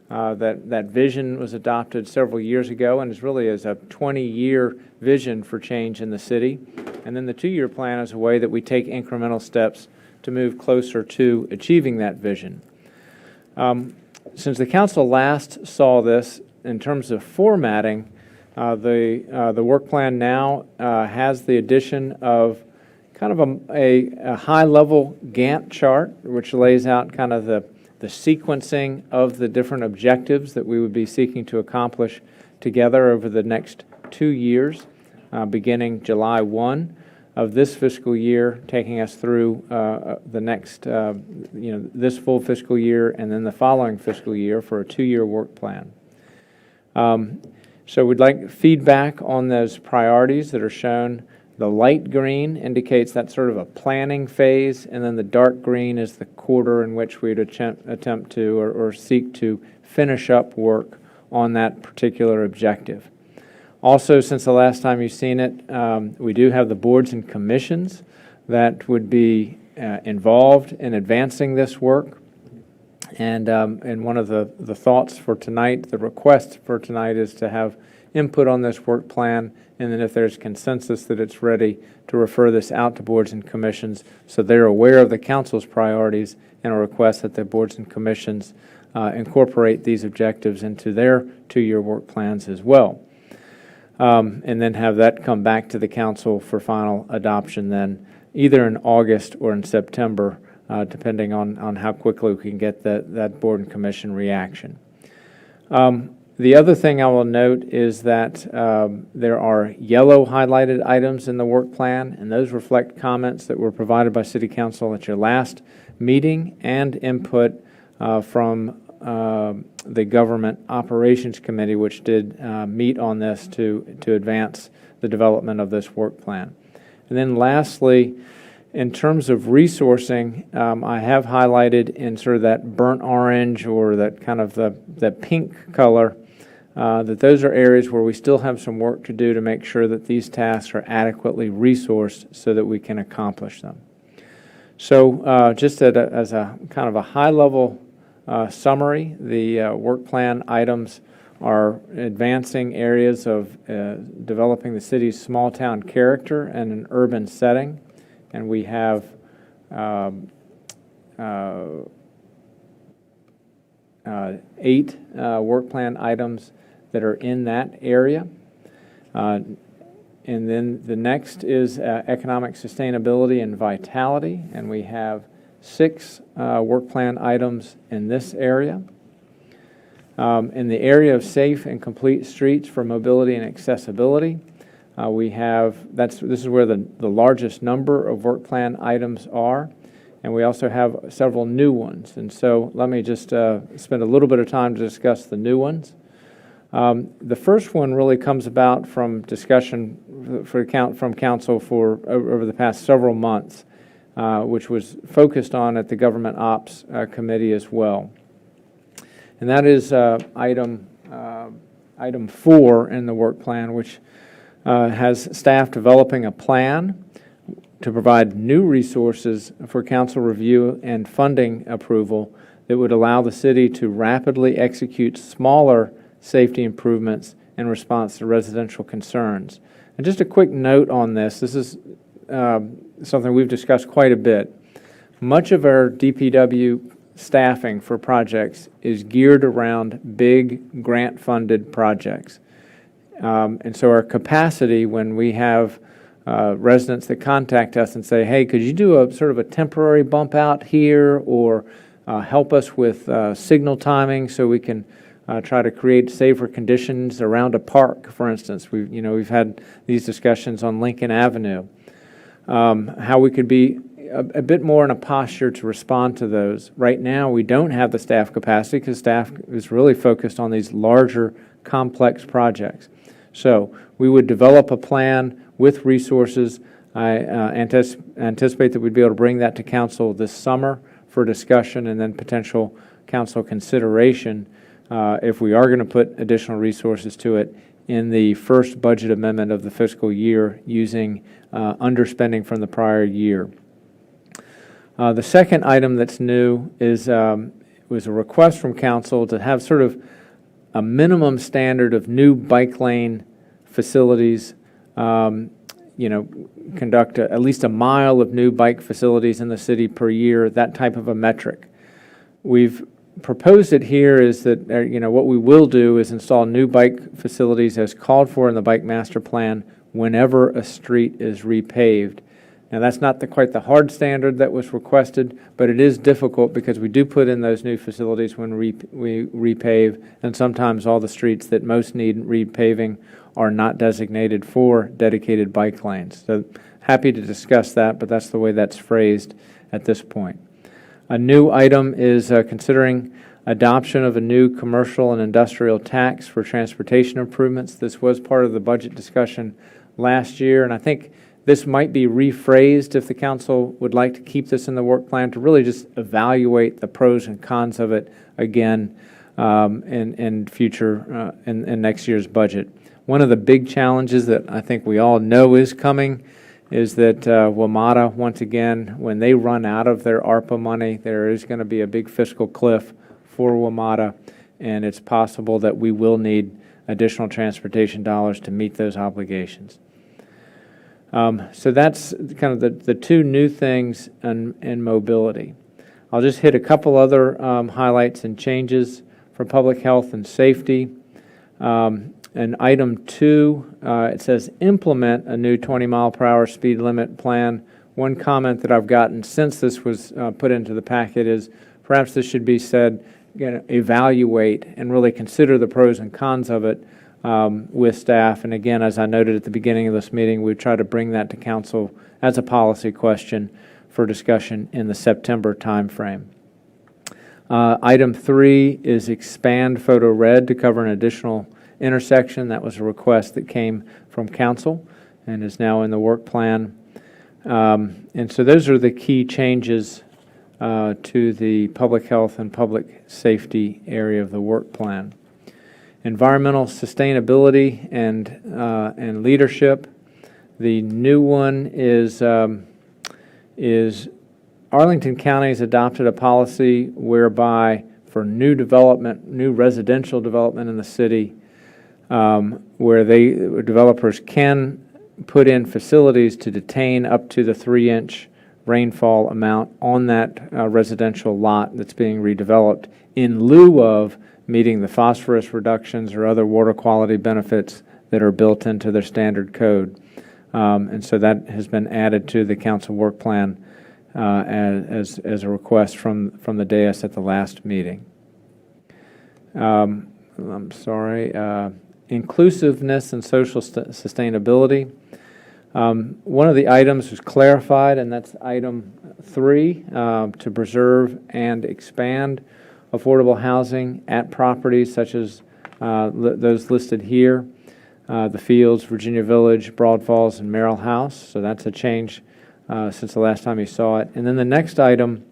That vision was adopted several years ago and is really as a 20-year vision for change in the city. And then the 2-year plan is a way that we take incremental steps to move closer to achieving that vision. Since the Council last saw this in terms of formatting, the work plan now has the addition of kind of a high-level Gantt chart, which lays out kind of the sequencing of the different objectives that we would be seeking to accomplish together over the next 2 years, beginning July 1 of this fiscal year, taking us through the next, this full fiscal year and then the following fiscal year for a 2-year work plan. So we'd like feedback on those priorities that are shown. The light green indicates that's sort of a planning phase, and then the dark green is the quarter in which we'd attempt to or seek to finish up work on that particular objective. Also, since the last time you've seen it, we do have the boards and commissions that would be involved in advancing this work. And one of the thoughts for tonight, the request for tonight, is to have input on this work plan, and then if there's consensus that it's ready, to refer this out to boards and commissions so they're aware of the council's priorities, and a request that the boards and commissions incorporate these objectives into their two-year work plans as well. And then have that come back to the council for final adoption then, either in August or in September, depending on how quickly we can get that board and commission reaction. The other thing I will note is that there are yellow highlighted items in the work plan, and those reflect comments that were provided by City Council at your last meeting and input from the Government Operations Committee, which did meet on this to advance the development of this work plan. And then lastly, in terms of resourcing, I have highlighted in sort of that burnt orange or that kind of the pink color that those are areas where we still have some work to do to make sure that these tasks are adequately resourced so that we can accomplish them. So just as a kind of a high-level summary, the work plan items are advancing areas of developing the city's small-town character and an urban setting. And we have 8 work plan items that are in that area. And then the next is economic sustainability and vitality, and we have 6 work plan items in this area. In the area of safe and complete streets for mobility and accessibility, we have, this is where the largest number of work plan items are, and we also have several new ones. And so let me just spend a little bit of time to discuss the new ones. The first one really comes about from discussion from council for over the past several months, which was focused on at the Government Ops Committee as well. And that is item 4 in the work plan, which has staff developing a plan to provide new resources for council review and funding approval that would allow the city to rapidly execute smaller safety improvements in response to residential concerns. And just a quick note on this. This is something we've discussed quite a bit. Much of our DPW staffing for projects is geared around big grant-funded projects. And so our capacity, when we have residents that contact us and say, hey, could you do a sort of a temporary bump out here, or help us with signal timing so we can try to create safer conditions around a park, for instance. We've had these discussions on Lincoln Avenue. How we could be a bit more in a posture to respond to those. Right now, we don't have the staff capacity because staff is really focused on these larger, complex projects. So we would develop a plan with resources. I anticipate that we'd be able to bring that to council this summer for discussion and then potential council consideration if we are going to put additional resources to it in the first budget amendment of the fiscal year using underspending from the prior year. The second item that's new is was a request from council to have sort of a minimum standard of new bike lane facilities, conduct at least a mile of new bike facilities in the city per year, that type of a metric. We've proposed it here is that, what we will do is install new bike facilities as called for in the bike master plan whenever a street is repaved. Now, that's not quite the hard standard that was requested, but it is difficult because we do put in those new facilities when we repave, and sometimes all the streets that most need repaving are not designated for dedicated bike lanes. So happy to discuss that, but that's the way that's phrased at this point. A new item is considering adoption of a new commercial and industrial tax for transportation improvements. This was part of the budget discussion last year, and I think this might be rephrased if the council would like to keep this in the work plan, to really just evaluate the pros and cons of it again in future, in next year's budget. One of the big challenges that I think we all know is coming is that WMATA, once again, when they run out of their ARPA money, there is going to be a big fiscal cliff for WMATA, and it's possible that we will need additional transportation dollars to meet those obligations. So that's kind of the two new things in mobility. I'll just hit a couple other highlights and changes for public health and safety. And item 2, it says implement a new 20-mile-per-hour speed limit plan. One comment that I've gotten since this was put into the packet is perhaps this should be said, evaluate and really consider the pros and cons of it with staff. And again, as I noted at the beginning of this meeting, we try to bring that to council as a policy question for discussion in the September timeframe. Item 3 is expand photo red to cover an additional intersection. That was a request that came from council and is now in the work plan. And so those are the key changes to the public health and public safety area of the work plan. Environmental sustainability and leadership. The new one is Arlington County has adopted a policy whereby for new development, new residential development in the city, where developers can put in facilities to detain up to the 3-inch rainfall amount on that residential lot that's being redeveloped in lieu of meeting the phosphorus reductions or other water quality benefits that are built into their standard code. And so that has been added to the council work plan as a request from the dais at the last meeting. I'm sorry. Inclusiveness and social sustainability. One of the items was clarified, and that's item 3, to preserve and expand affordable housing at properties such as those listed here, the Fields, Virginia Village, Broad Falls, and Merrill House. So that's a change since the last time you saw it. And then the next item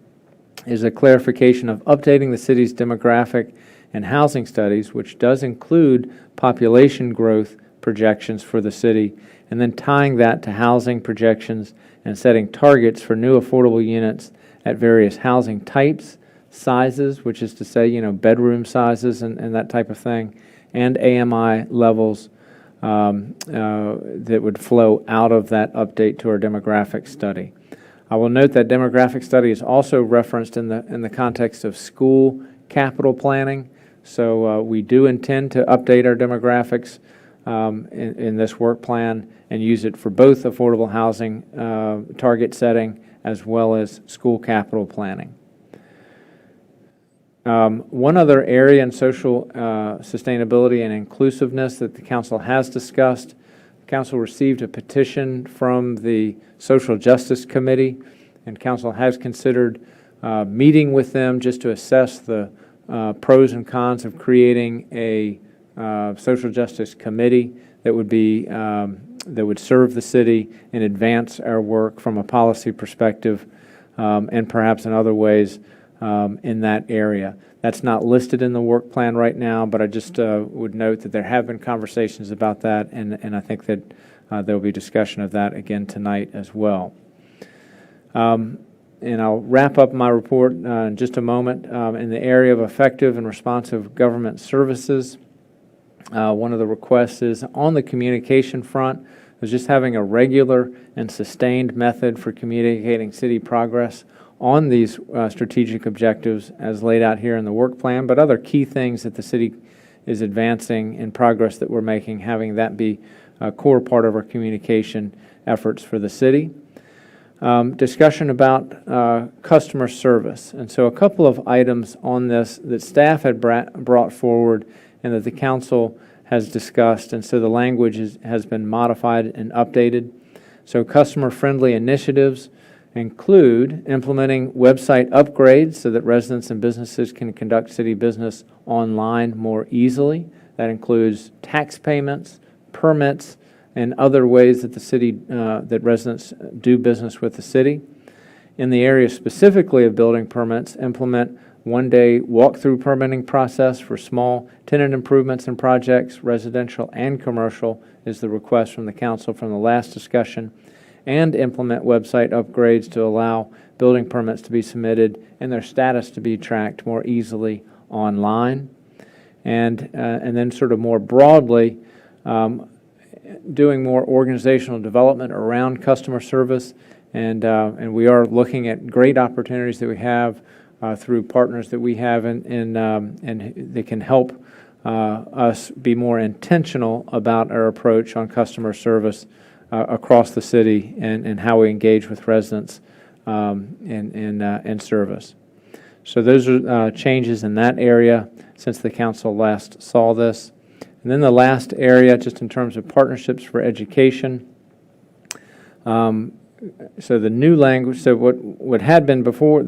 is a clarification of updating the city's demographic and housing studies, which does include population growth projections for the city, and then tying that to housing projections and setting targets for new affordable units at various housing types, sizes, which is to say, bedroom sizes and that type of thing, and AMI levels that would flow out of that update to our demographic study. I will note that demographic study is also referenced in the context of school capital planning. So we do intend to update our demographics in this work plan and use it for both affordable housing target setting as well as school capital planning. One other area in social sustainability and inclusiveness that the council has discussed, the council received a petition from the Social Justice Committee, and council has considered meeting with them just to assess the pros and cons of creating a social justice committee that would serve the city and advance our work from a policy perspective and perhaps in other ways in that area. That's not listed in the work plan right now, but I just would note that there have been conversations about that, and I think that there will be discussion of that again tonight as well. And I'll wrap up my report in just a moment. In the area of effective and responsive government services, one of the requests is on the communication front, is just having a regular and sustained method for communicating city progress on these strategic objectives as laid out here in the work plan, but other key things that the city is advancing in progress that we're making, having that be a core part of our communication efforts for the city. Discussion about customer service. And so a couple of items on this that staff had brought forward and that the council has discussed, and so the language has been modified and updated. So customer-friendly initiatives include implementing website upgrades so that residents and businesses can conduct city business online more easily. That includes tax payments, permits, and other ways that the city, that residents do business with the city. In the area specifically of building permits, implement one-day walkthrough permitting process for small tenant improvements and projects, residential and commercial, is the request from the council from the last discussion, and implement website upgrades to allow building permits to be submitted and their status to be tracked more easily online. And then sort of more broadly, doing more organizational development around customer service, and we are looking at great opportunities that we have through partners that we have, and they can help us be more intentional about our approach on customer service across the city and how we engage with residents and service. So those are changes in that area since the council last saw this. And then the last area, just in terms of partnerships for education. So the new language, so what had been before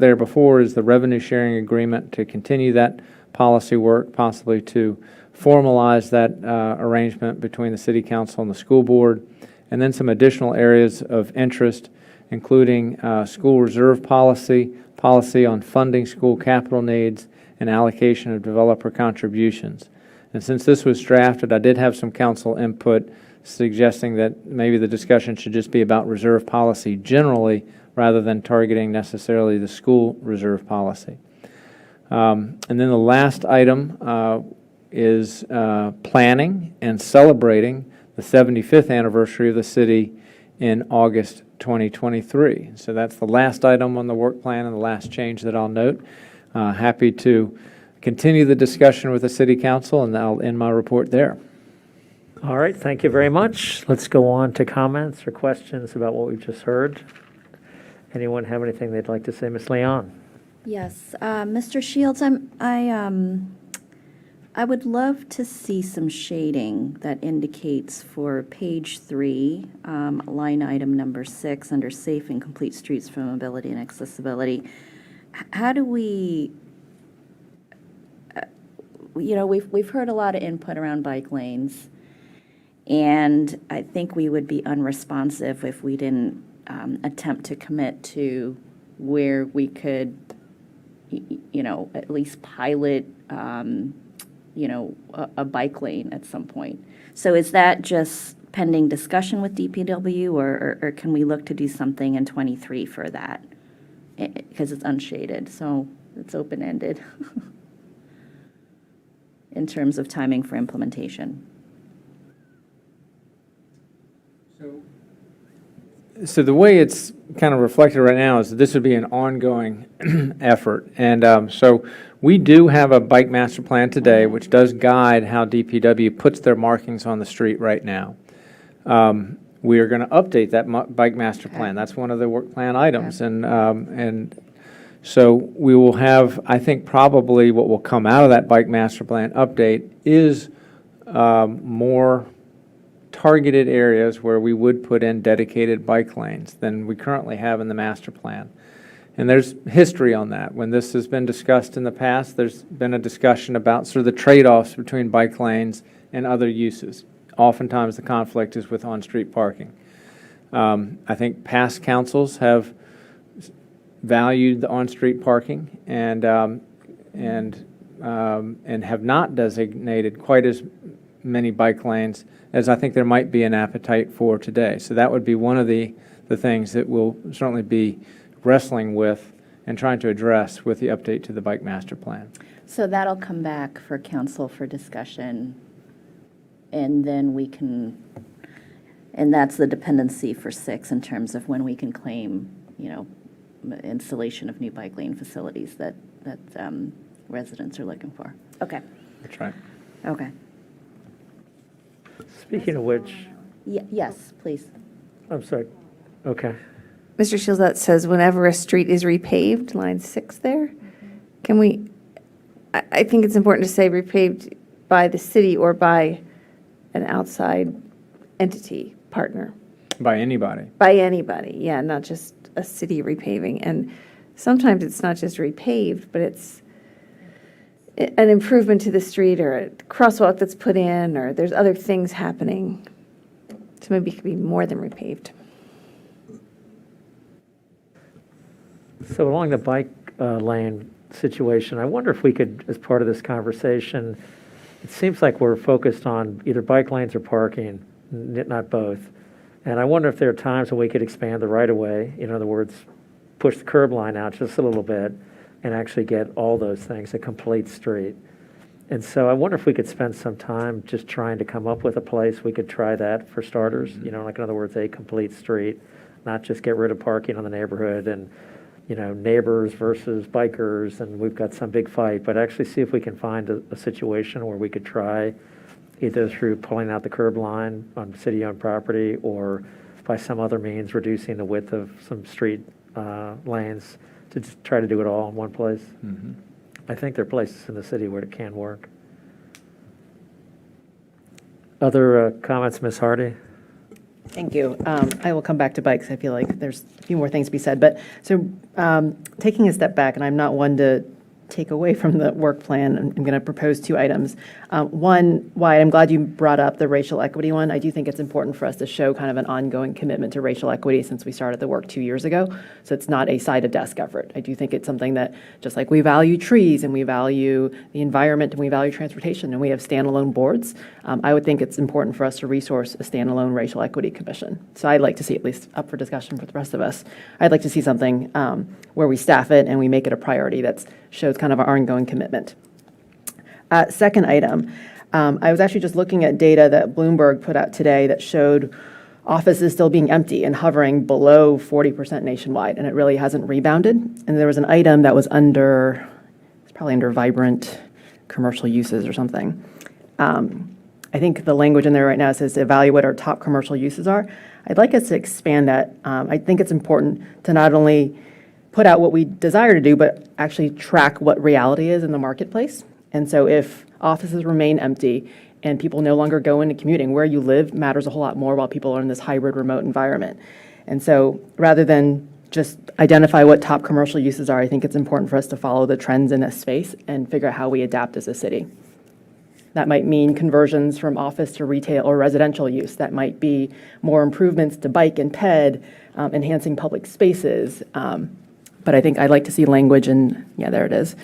is the revenue sharing agreement, to continue that policy work, possibly to formalize that arrangement between the city council and the school board, and then some additional areas of interest, including school reserve policy, policy on funding school capital needs, and allocation of developer contributions. And since this was drafted, I did have some council input suggesting that maybe the discussion should just be about reserve policy generally rather than targeting necessarily the school reserve policy. And then the last item is planning and celebrating the 75th anniversary of the city in August 2023. So that's the last item on the work plan and the last change that I'll note. Happy to continue the discussion with the city council, and I'll end my report there. All right, thank you very much. Let's go on to comments or questions about what we've just heard. Anyone have anything they'd like to say? Ms. Leon? Yes, Mr. Shields, I would love to see some shading that indicates for page 3, line item number 6, under safe and complete streets for mobility and accessibility. How do we, we've heard a lot of input around bike lanes, and I think we would be unresponsive if we didn't attempt to commit to where we could, at least pilot, a bike lane at some point. So is that just pending discussion with DPW, or can we look to do something in 23 for that? Because it's unshaded, so it's open-ended in terms of timing for implementation. So the way it's kind of reflected right now is that this would be an ongoing effort. And so we do have a bike master plan today, which does guide how DPW puts their markings on the street right now. We are going to update that bike master plan. That's one of the work plan items. And so we will have, I think probably what will come out of that bike master plan update is more targeted areas where we would put in dedicated bike lanes than we currently have in the master plan. And there's history on that. When this has been discussed in the past, there's been a discussion about sort of the trade-offs between bike lanes and other uses. Oftentimes the conflict is with on-street parking. I think past councils have valued the on-street parking and have not designated quite as many bike lanes as I think there might be an appetite for today. So that would be one of the things that we'll certainly be wrestling with and trying to address with the update to the bike master plan. So that'll come back for council for discussion, and then we can, and that's the dependency for 6 in terms of when we can claim, installation of new bike lane facilities that residents are looking for. Okay. That's right. Okay. Speaking of which, Yes, please. I'm sorry. Okay. Mr. Shields, that says whenever a street is repaved, line 6 there. Can we, I think it's important to say repaved by the city or by an outside entity, partner. By anybody. By anybody, yeah, not just a city repaving. And sometimes it's not just repaved, but it's an improvement to the street or a crosswalk that's put in, or there's other things happening. So maybe it could be more than repaved. So along the bike lane situation, I wonder if we could, as part of this conversation, it seems like we're focused on either bike lanes or parking, not both. And I wonder if there are times when we could expand the right-of-way, in other words, push the curb line out just a little bit and actually get all those things, a complete street. And so I wonder if we could spend some time just trying to come up with a place we could try that for starters, like in other words, a complete street, not just get rid of parking on the neighborhood and, neighbors versus bikers, and we've got some big fight, but actually see if we can find a situation where we could try either through pulling out the curb line on city-owned property or by some other means reducing the width of some street lanes to just try to do it all in one place. Mm-hmm. I think there are places in the city where it can work. Other comments, Ms. Hardy? Thank you. I will come back to bikes. I feel like there's a few more things to be said. But so taking a step back, and I'm not one to take away from the work plan, I'm going to propose two items. One, Wyatt, I'm glad you brought up the racial equity one. I do think it's important for us to show kind of an ongoing commitment to racial equity since we started the work 2 years ago. So it's not a side-of-desk effort. I do think it's something that, just like we value trees and we value the environment and we value transportation and we have standalone boards, I would think it's important for us to resource a standalone racial equity commission. So I'd like to see, at least up for discussion for the rest of us, I'd like to see something where we staff it and we make it a priority that shows kind of our ongoing commitment. Second item, I was actually just looking at data that Bloomberg put out today that showed offices still being empty and hovering below 40% nationwide, and it really hasn't rebounded. And there was an item that was it's probably under vibrant commercial uses or something. I think the language in there right now says to evaluate what our top commercial uses are. I'd like us to expand that. I think it's important to not only put out what we desire to do, but actually track what reality is in the marketplace. And so if offices remain empty and people no longer go into commuting, where you live matters a whole lot more while people are in this hybrid remote environment. And so rather than just identify what top commercial uses are, I think it's important for us to follow the trends in this space and figure out how we adapt as a city. That might mean conversions from office to retail or residential use. That might be more improvements to bike and ped, enhancing public spaces. But I think I'd like to see language in, there it is,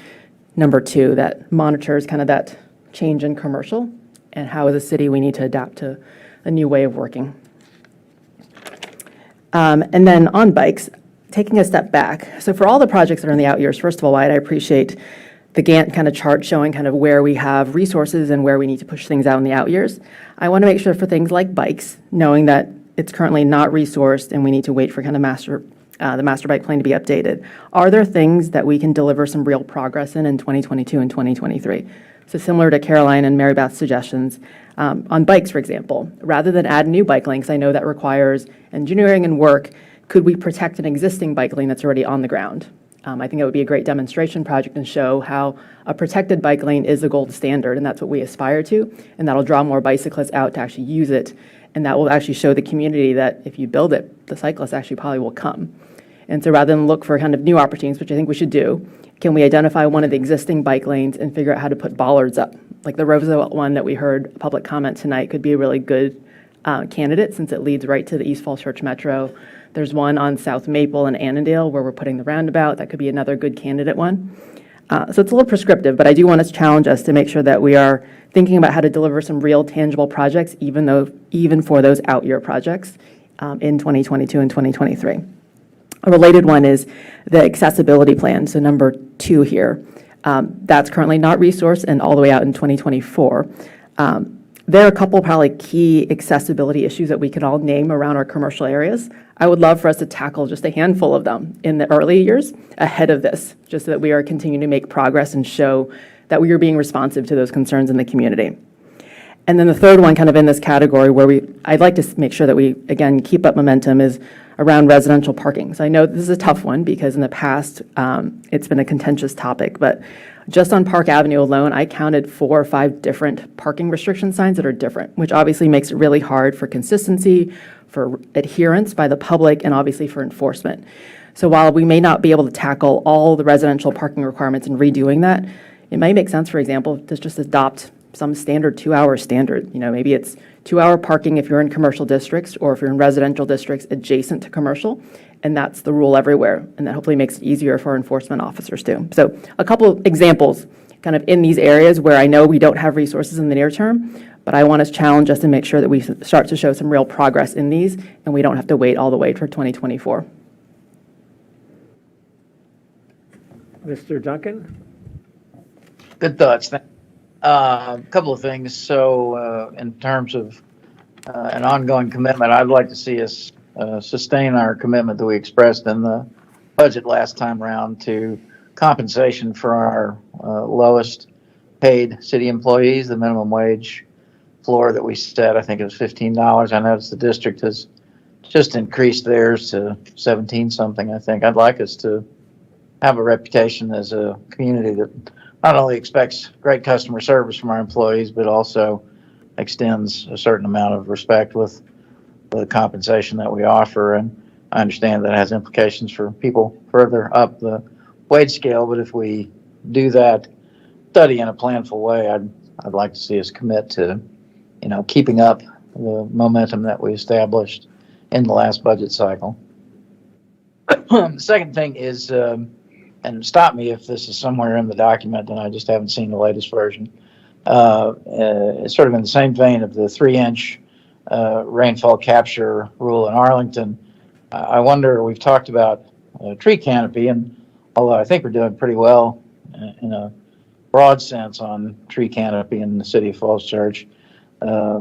number 2, that monitors kind of that change in commercial and how as a city we need to adapt to a new way of working. And then on bikes, taking a step back. So for all the projects that are in the out years, first of all, Wyatt, I appreciate the Gantt kind of chart showing kind of where we have resources and where we need to push things out in the out years. I want to make sure for things like bikes, knowing that it's currently not resourced and we need to wait for kind of the master bike plan to be updated. Are there things that we can deliver some real progress in 2022 and 2023? So similar to Caroline and Mary Beth's suggestions, on bikes, for example, rather than add new bike lanes, I know that requires engineering and work, could we protect an existing bike lane that's already on the ground? I think it would be a great demonstration project and show how a protected bike lane is the gold standard, and that's what we aspire to, and that'll draw more bicyclists out to actually use it, and that will actually show the community that if you build it, the cyclists actually probably will come. And so rather than look for kind of new opportunities, which I think we should do, can we identify one of the existing bike lanes and figure out how to put bollards up? Like the Roosevelt one that we heard public comment tonight could be a really good candidate since it leads right to the East Falls Church Metro. There's one on South Maple and Annandale where we're putting the roundabout. That could be another good candidate one. So it's a little prescriptive, but I do want to challenge us to make sure that we are thinking about how to deliver some real tangible projects, even for those out year projects in 2022 and 2023. A related one is the accessibility plan, so number 2 here. That's currently not resourced and all the way out in 2024. There are a couple probably key accessibility issues that we can all name around our commercial areas. I would love for us to tackle just a handful of them in the early years ahead of this, just so that we are continuing to make progress and show that we are being responsive to those concerns in the community. And then the third one kind of in this category where I'd like to make sure that we, again, keep up momentum is around residential parking. So I know this is a tough one because in the past it's been a contentious topic, but just on Park Avenue alone, I counted 4 or 5 different parking restriction signs that are different, which obviously makes it really hard for consistency, for adherence by the public, and obviously for enforcement. So while we may not be able to tackle all the residential parking requirements and redoing that, it might make sense, for example, to just adopt some standard 2-hour standard. Maybe it's 2-hour parking if you're in commercial districts or if you're in residential districts adjacent to commercial, and that's the rule everywhere. And that hopefully makes it easier for enforcement officers too. So a couple of examples kind of in these areas where I know we don't have resources in the near term, but I want to challenge us to make sure that we start to show some real progress in these and we don't have to wait all the way for 2024. Mr. Duncan? Good thoughts. A couple of things. So in terms of an ongoing commitment, I'd like to see us sustain our commitment that we expressed in the budget last time around to compensation for our lowest paid city employees. The minimum wage floor that we set, I think it was $15. I noticed the district has just increased theirs to 17 something, I think. I'd like us to have a reputation as a community that not only expects great customer service from our employees, but also extends a certain amount of respect with the compensation that we offer. And I understand that has implications for people further up the wage scale, but if we do that study in a planful way, I'd like to see us commit to, keeping up the momentum that we established in the last budget cycle. The second thing is, and stop me if this is somewhere in the document and I just haven't seen the latest version. It's sort of in the same vein of the 3-inch rainfall capture rule in Arlington. I wonder, we've talked about tree canopy, and although I think we're doing pretty well in a broad sense on tree canopy in the city of Falls Church,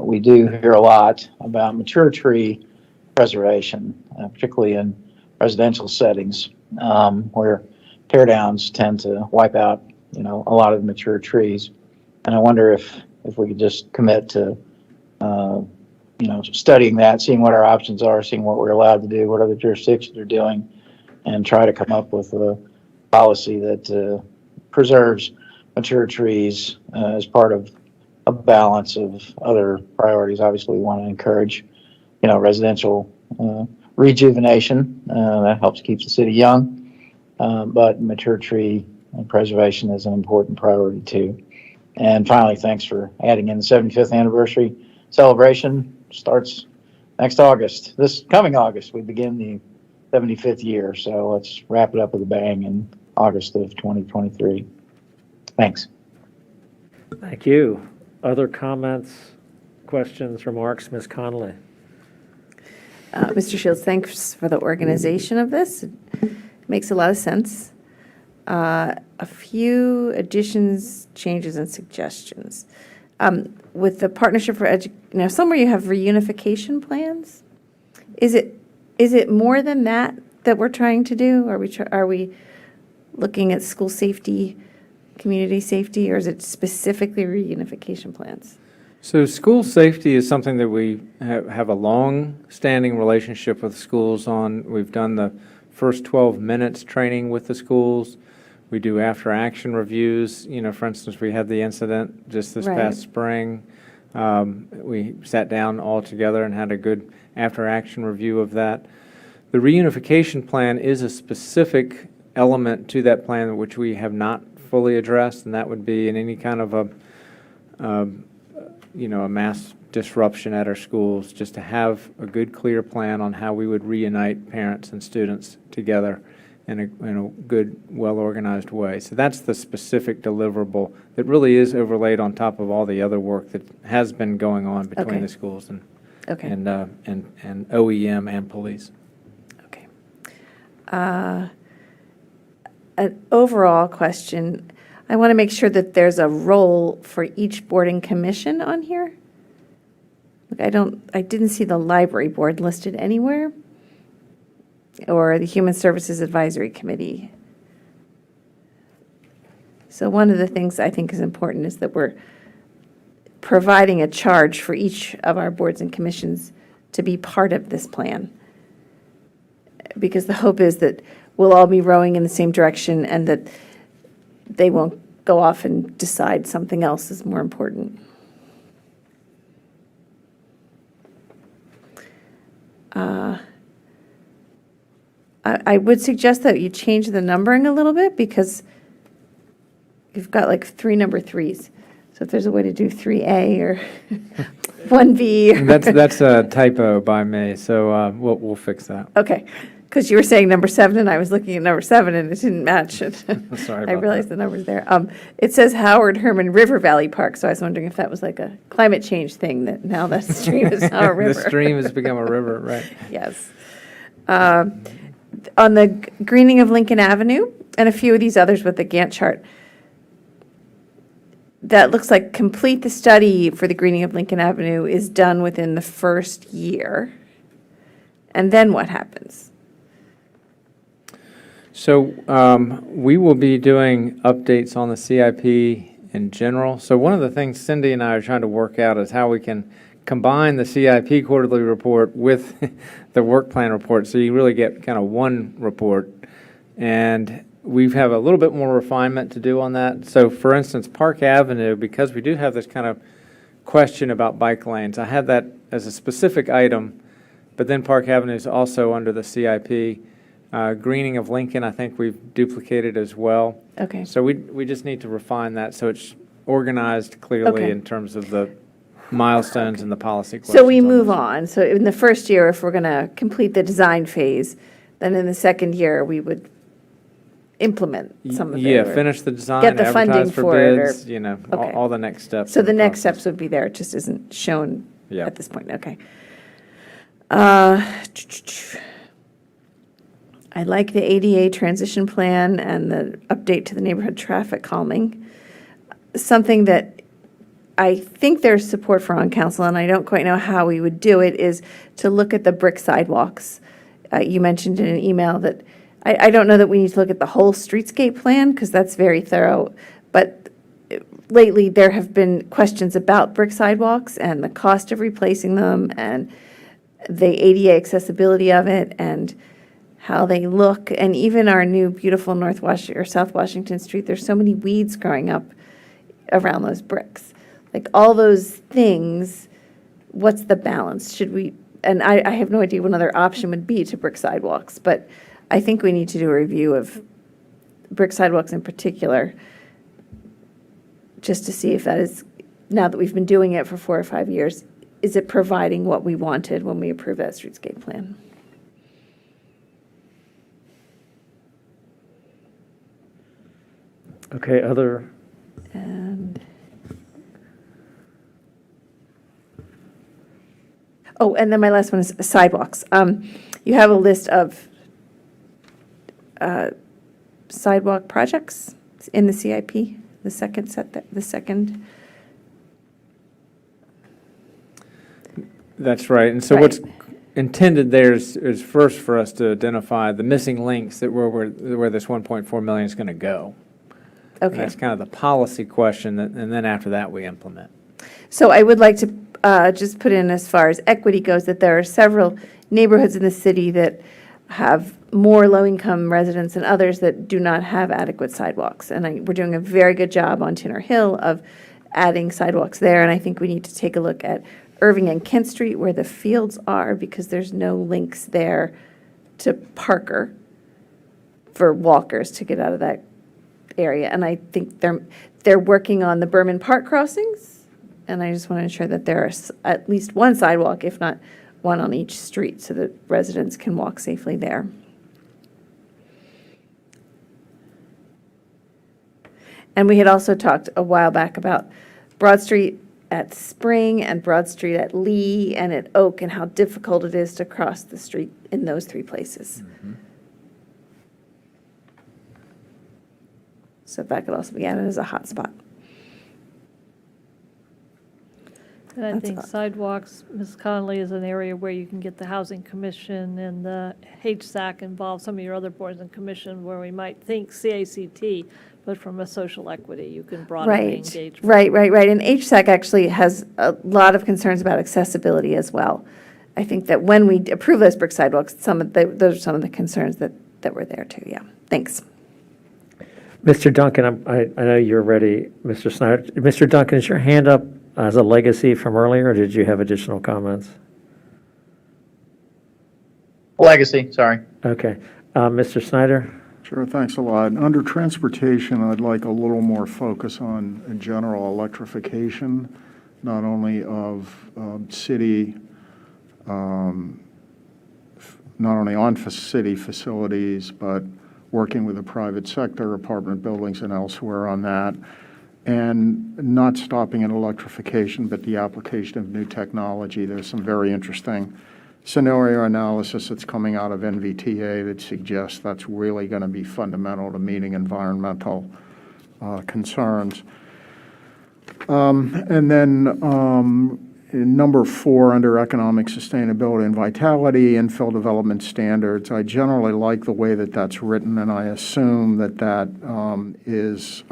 we do hear a lot about mature tree preservation, particularly in residential settings, where tear downs tend to wipe out, a lot of the mature trees. And I wonder if we could just commit to, studying that, seeing what our options are, seeing what we're allowed to do, what other jurisdictions are doing, and try to come up with a policy that preserves mature trees as part of a balance of other priorities. Obviously, we want to encourage, residential rejuvenation. That helps keep the city young. But mature tree preservation is an important priority too. And finally, thanks for adding in the 75th anniversary celebration. Starts next August. This coming August, we begin the 75th year. So let's wrap it up with a bang in August of 2023. Thanks. Thank you. Other comments, questions, remarks? Ms. Connolly? Mr. Shields, thanks for the organization of this. It makes a lot of sense. A few additions, changes, and suggestions. With the Partnership for somewhere you have reunification plans. Is it more than that we're trying to do? Are we looking at school safety, community safety, or is it specifically reunification plans? So school safety is something that we have a long-standing relationship with schools on. We've done the first 12 minutes training with the schools. We do after-action reviews. For instance, we had the incident just this past spring. We sat down all together and had a good after-action review of that. The reunification plan is a specific element to that plan which we have not fully addressed, and that would be in any kind of a mass disruption at our schools, just to have a good, clear plan on how we would reunite parents and students together in a good, well-organized way. So that's the specific deliverable that really is overlaid on top of all the other work that has been going on between the schools and OEM and police. Okay. An overall question. I want to make sure that there's a role for each board and commission on here. Look, I didn't see the library board listed anywhere, or the Human Services Advisory Committee. So one of the things I think is important is that we're providing a charge for each of our boards and commissions to be part of this plan. Because the hope is that we'll all be rowing in the same direction and that they won't go off and decide something else is more important. I would suggest that you change the numbering a little bit, because you've got like 3 number 3s. So if there's a way to do 3A or 1B. or- That's a typo by me, so we'll fix that. Okay, because you were saying number 7, and I was looking at number 7, and it didn't match. Sorry I about realized that. the number's there. It says Howard Herman River Valley Park, so I was wondering if that was like a climate change thing, that now that stream is now a river. The stream has become a river, right? Yes. On the greening of Lincoln Avenue, and a few of these others with the Gantt chart, that looks like complete the study for the greening of Lincoln Avenue is done within the first year. And then what happens? So we will be doing updates on the CIP in general. So one of the things Cindy and I are trying to work out is how we can combine the CIP quarterly report with the work plan report, so you really get kind of one report. And we have a little bit more refinement to do on that. So for instance, Park Avenue, because we do have this kind of question about bike lanes, I had that as a specific item, but then Park Avenue is also under the CIP. Greening of Lincoln, I think we've duplicated as well. Okay. So we just need to refine that so it's organized clearly Okay. in terms of the milestones and the policy questions. So we on move this. on. So in the first year, if we're going to complete the design phase, then in the second year, we would implement some of it. Yeah, or finish the design, get the funding advertise for for it, or- bids, Okay. all the next steps. So in the next process. steps would be there, it just isn't shown Yeah. at this point, okay. I like the ADA transition plan and the update to the neighborhood traffic calming. Something that I think there's support for on council, and I don't quite know how we would do it, is to look at the brick sidewalks. You mentioned in an email that, I don't know that we need to look at the whole streetscape plan, because that's very thorough, but lately there have been questions about brick sidewalks and the cost of replacing them, and the ADA accessibility of it, and how they look, and even our new beautiful South Washington Street, there's so many weeds growing up around those bricks. Like, all those things, what's the balance? Should we, and I have no idea what another option would be to brick sidewalks, but I think we need to do a review of brick sidewalks in particular, just to see if that is, now that we've been doing it for 4 or 5 years, is it providing what we wanted when we approved that streetscape plan? Okay, other, And, oh, and then my last one is sidewalks. You have a list of sidewalk projects in the CIP, the second set, the second. That's right. And so Right. what's intended there is first for us to identify the missing links that where this 1.4 million is going to go. And Okay. that's kind of the policy question, and then after that, we implement. So I would like to just put in, as far as equity goes, that there are several neighborhoods in the city that have more low-income residents than others that do not have adequate sidewalks. And we're doing a very good job on Tinner Hill of adding sidewalks there, and I think we need to take a look at Irving and Kent Street, where the fields are, because there's no links there to Parker for walkers to get out of that area. And I think they're working on the Berman Park crossings, and I just want to ensure that there is at least one sidewalk, if not one on each street, so that residents can walk safely there. And we had also talked a while back about Broad Street at Spring and Broad Street at Lee and at Oak, and how difficult it is to cross the street in those 3 places. So that could also be added as a hotspot. And I That's think all. sidewalks, Ms. Conley, is an area where you can get the Housing Commission and the HSAC involved, some of your other boards and commission, where we might think CACT, but from a social equity, you can broaden the Right, engagement. right. And HSAC actually has a lot of concerns about accessibility as well. I think that when we approve those brick sidewalks, those are some of the concerns that were there too, yeah. Thanks. Mr. Duncan, I know you're ready, Mr. Snyder. Mr. Duncan, is your hand up as a legacy from earlier, or did you have additional comments? Legacy, sorry. Okay. Mr. Snyder? Sure, thanks a lot. Under transportation, I'd like a little more focus on general electrification, not only of city, not only on city facilities, but working with the private sector, apartment buildings and elsewhere on that, and not stopping at electrification, but the application of new technology. There's some very interesting scenario analysis that's coming out of NVTA that suggests that's really going to be fundamental to meeting environmental concerns. And then in number 4, under economic sustainability and vitality, infill development standards, I generally like the way that that's written, and I assume that that is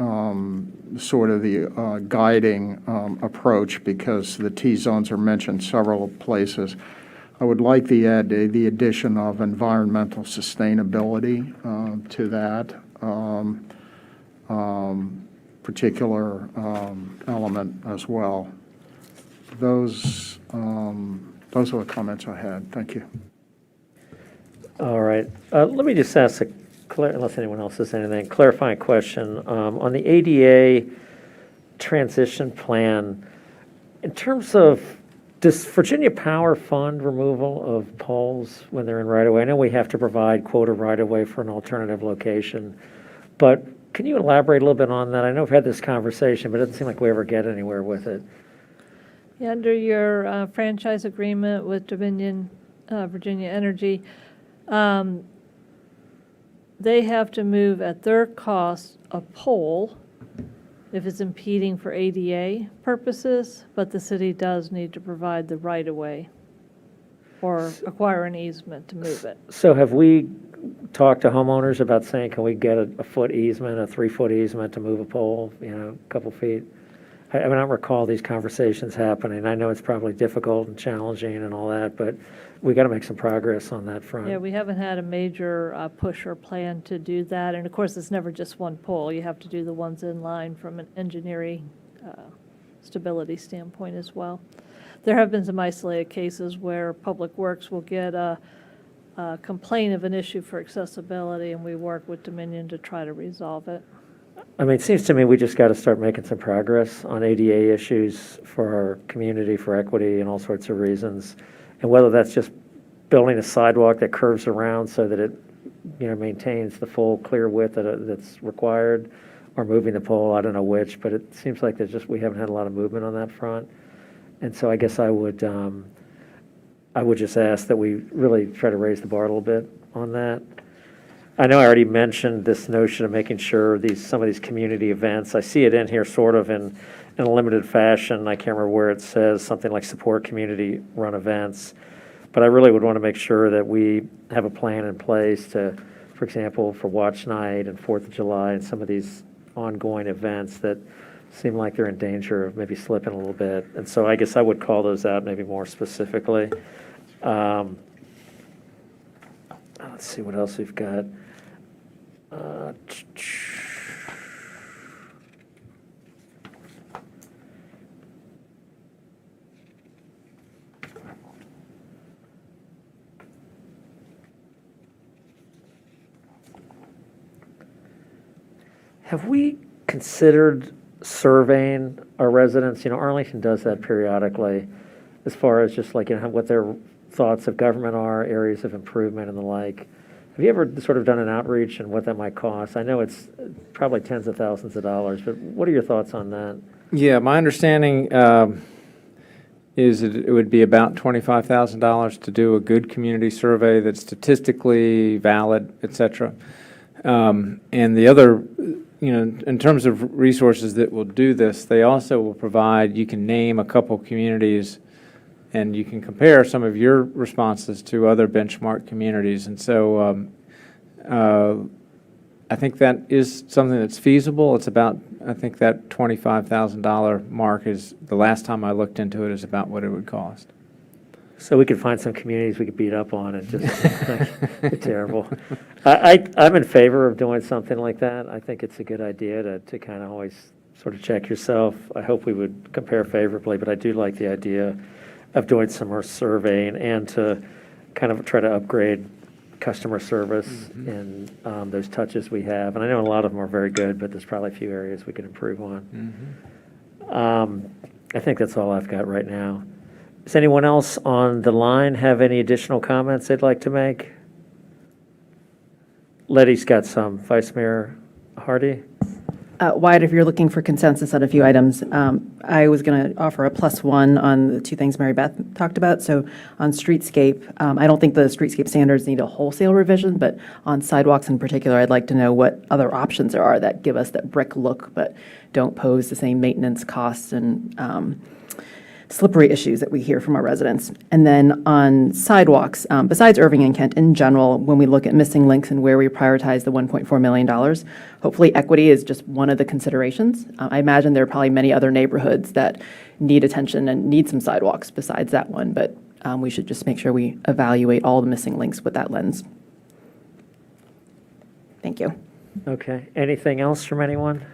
sort of the guiding approach, because the T-zones are mentioned several places. I would like the addition of environmental sustainability to that particular element as well. Those are the comments I had. Thank you. All right. Let me just ask unless anyone else has anything, clarifying question. On the ADA transition plan, in terms of, does Virginia Power fund removal of poles when they're in right-of-way? I know we have to provide quota right-of-way for an alternative location, but can you elaborate a little bit on that? I know we've had this conversation, but it doesn't seem like we ever get anywhere with it. Yeah, under your franchise agreement with Dominion Virginia Energy, they have to move at their cost a pole if it's impeding for ADA purposes, but the city does need to provide the right-of-way or acquire an easement to move it. So have we talked to homeowners about saying, can we get a foot easement, a 3-foot easement to move a pole, a couple feet? I don't recall these conversations happening. I know it's probably difficult and challenging and all that, but we got to make some progress on that front. Yeah, we haven't had a major push or plan to do that. And of course, it's never just one pole. You have to do the ones in line from an engineering stability standpoint as well. There have been some isolated cases where Public Works will get a complaint of an issue for accessibility, and we work with Dominion to try to resolve it. I mean, it seems to me we just got to start making some progress on ADA issues for our community, for equity, and all sorts of reasons. And whether that's just building a sidewalk that curves around so that it, maintains the full clear width that's required, or moving the pole, I don't know which, but it seems like we haven't had a lot of movement on that front. And so I guess I would just ask that we really try to raise the bar a little bit on that. I know I already mentioned this notion of making sure some of these community events, I see it in here sort of in a limited fashion. I can't remember where it says something like support community-run events. But I really would want to make sure that we have a plan in place to, for example, for Watch Night and 4th of July and some of these ongoing events that seem like they're in danger of maybe slipping a little bit. And so I guess I would call those out maybe more specifically. Let's see what else we've got. Have we considered surveying our residents? Arlington does that periodically, as far as just like, what their thoughts of government are, areas of improvement and the like. Have you ever sort of done an outreach and what that might cost? I know it's probably tens of thousands of dollars, but what are your thoughts on that? Yeah, my understanding is that it would be about $25,000 to do a good community survey that's statistically valid, et cetera. And the other, in terms of resources that will do this, they also will provide, you can name a couple communities and you can compare some of your responses to other benchmark communities. And so I think that is something that's feasible. It's about, I think that $25,000 mark is, the last time I looked into it, is about what it would cost. So we could find some communities we could beat up on and just they're terrible. I'm in favor of doing something like that. I think it's a good idea to kind of always sort of check yourself. I hope we would compare favorably, but I do like the idea of doing some more surveying and to kind of try to upgrade customer service and those touches we have. And I know a lot of them are very good, but there's probably a few areas we could improve on. I think that's all I've got right now. Does anyone else on the line have any additional comments they'd like to make? Letty's got some. Vice Mayor Hardy? Wyatt, if you're looking for consensus on a few items, I was going to offer a +1 on the two things Mary Beth talked about. So on streetscape, I don't think the streetscape standards need a wholesale revision, but on sidewalks in particular, I'd like to know what other options there are that give us that brick look, but don't pose the same maintenance costs and slippery issues that we hear from our residents. And then on sidewalks, besides Irving and Kent in general, when we look at missing links and where we prioritize the $1.4 million, hopefully equity is just one of the considerations. I imagine there are probably many other neighborhoods that need attention and need some sidewalks besides that one, but we should just make sure we evaluate all the missing links with that lens. Thank you. Okay. Anything else from anyone?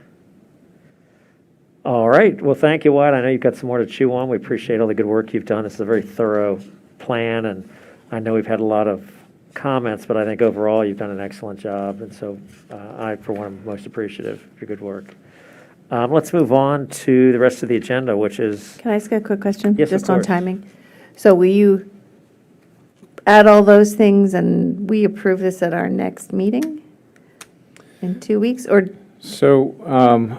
All right. Well, thank you, Wyatt. I know you've got some more to chew on. We appreciate all the good work you've done. This is a very thorough plan, and I know we've had a lot of comments, but I think overall you've done an excellent job, and so I, for one, am most appreciative of your good work. Let's move on to the rest of the agenda, which is... Can I ask a quick question? Yes, of Just on course. timing. So will you add all those things and we approve this at our next meeting in 2 weeks? Or So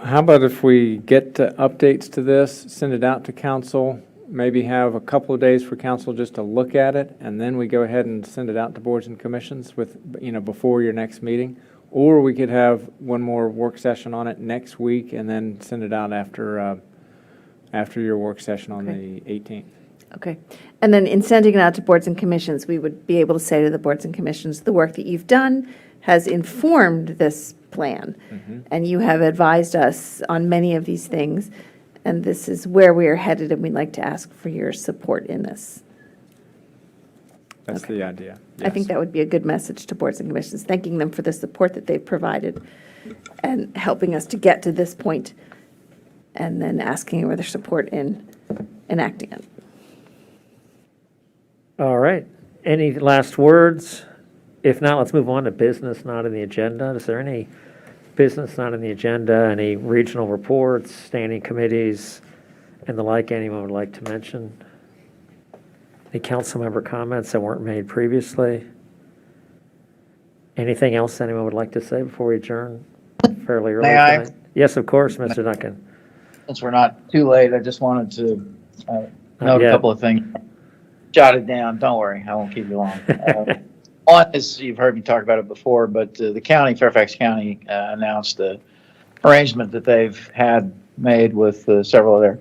how about if we get updates to this, send it out to council, maybe have a couple of days for council just to look at it, and then we go ahead and send it out to boards and commissions with, before your next meeting? Or we could have one more work session on it next week and then send it out after your work session on the 18th. Okay. And then in sending it out to boards and commissions, we would be able to say to the boards and commissions, the work that you've done has informed this plan, and you have advised us on many of these things, and this is where we are headed, and we'd like to ask for your support in this. That's the idea. I think Yes. that would be a good message to boards and commissions, thanking them for the support that they've provided and helping us to get to this point, and then asking for their support in enacting it. All right. Any last words? If not, let's move on to business not in the agenda. Is there any business not in the agenda, any regional reports, standing committees, and the like anyone would like to mention? Any council member comments that weren't made previously? Anything else anyone would like to say before we adjourn fairly early May I? tonight? Yes, of course, Mr. Duncan. Since we're not too late, I just wanted to note yet. a couple of things. Jotted down. Don't worry, I won't keep you long. One is, you've heard me talk about it before, but the county, Fairfax County, announced the arrangement that they've had made with several of their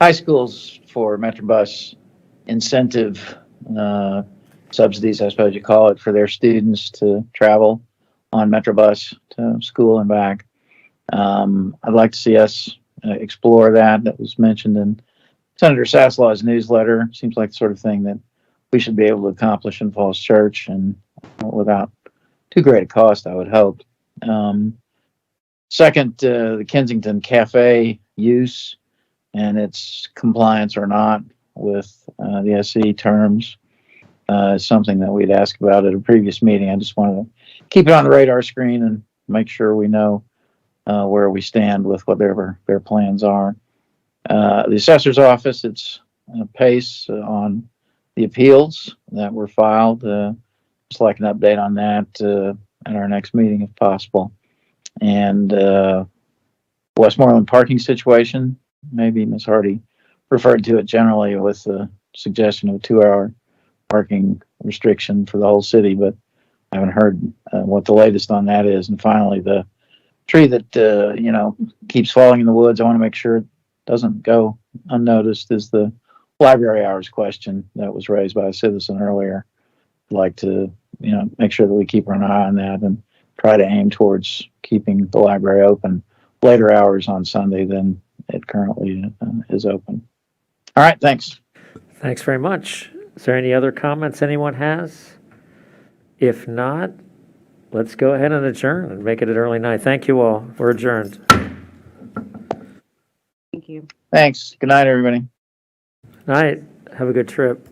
high schools for Metrobus incentive subsidies, I suppose you call it, for their students to travel on Metrobus to school and back. I'd like to see us explore that. That was mentioned in Senator Saslaw's newsletter. Seems like the sort of thing that we should be able to accomplish in Falls Church, and without too great a cost, I would hope. Second, the Kensington Cafe use and its compliance or not with the SE terms is something that we'd asked about at a previous meeting. I just wanted to keep it on the radar screen and make sure we know where we stand with whatever their plans are. The assessor's office, its pace on the appeals that were filed. Just like an update on that at our next meeting if possible. And Westmoreland parking situation, maybe Ms. Hardy referred to it generally with the suggestion of a 2-hour parking restriction for the whole city, but I haven't heard what the latest on that is. And finally, the tree that, keeps falling in the woods, I want to make sure it doesn't go unnoticed, is the library hours question that was raised by a citizen earlier. I'd like to, make sure that we keep an eye on that and try to aim towards keeping the library open later hours on Sunday than it currently is open. All right, thanks. Thanks very much. Is there any other comments anyone has? If not, let's go ahead and adjourn and make it an early night. Thank you all. We're adjourned. Thank you. Thanks. Good night, everybody. Night. Have a good trip.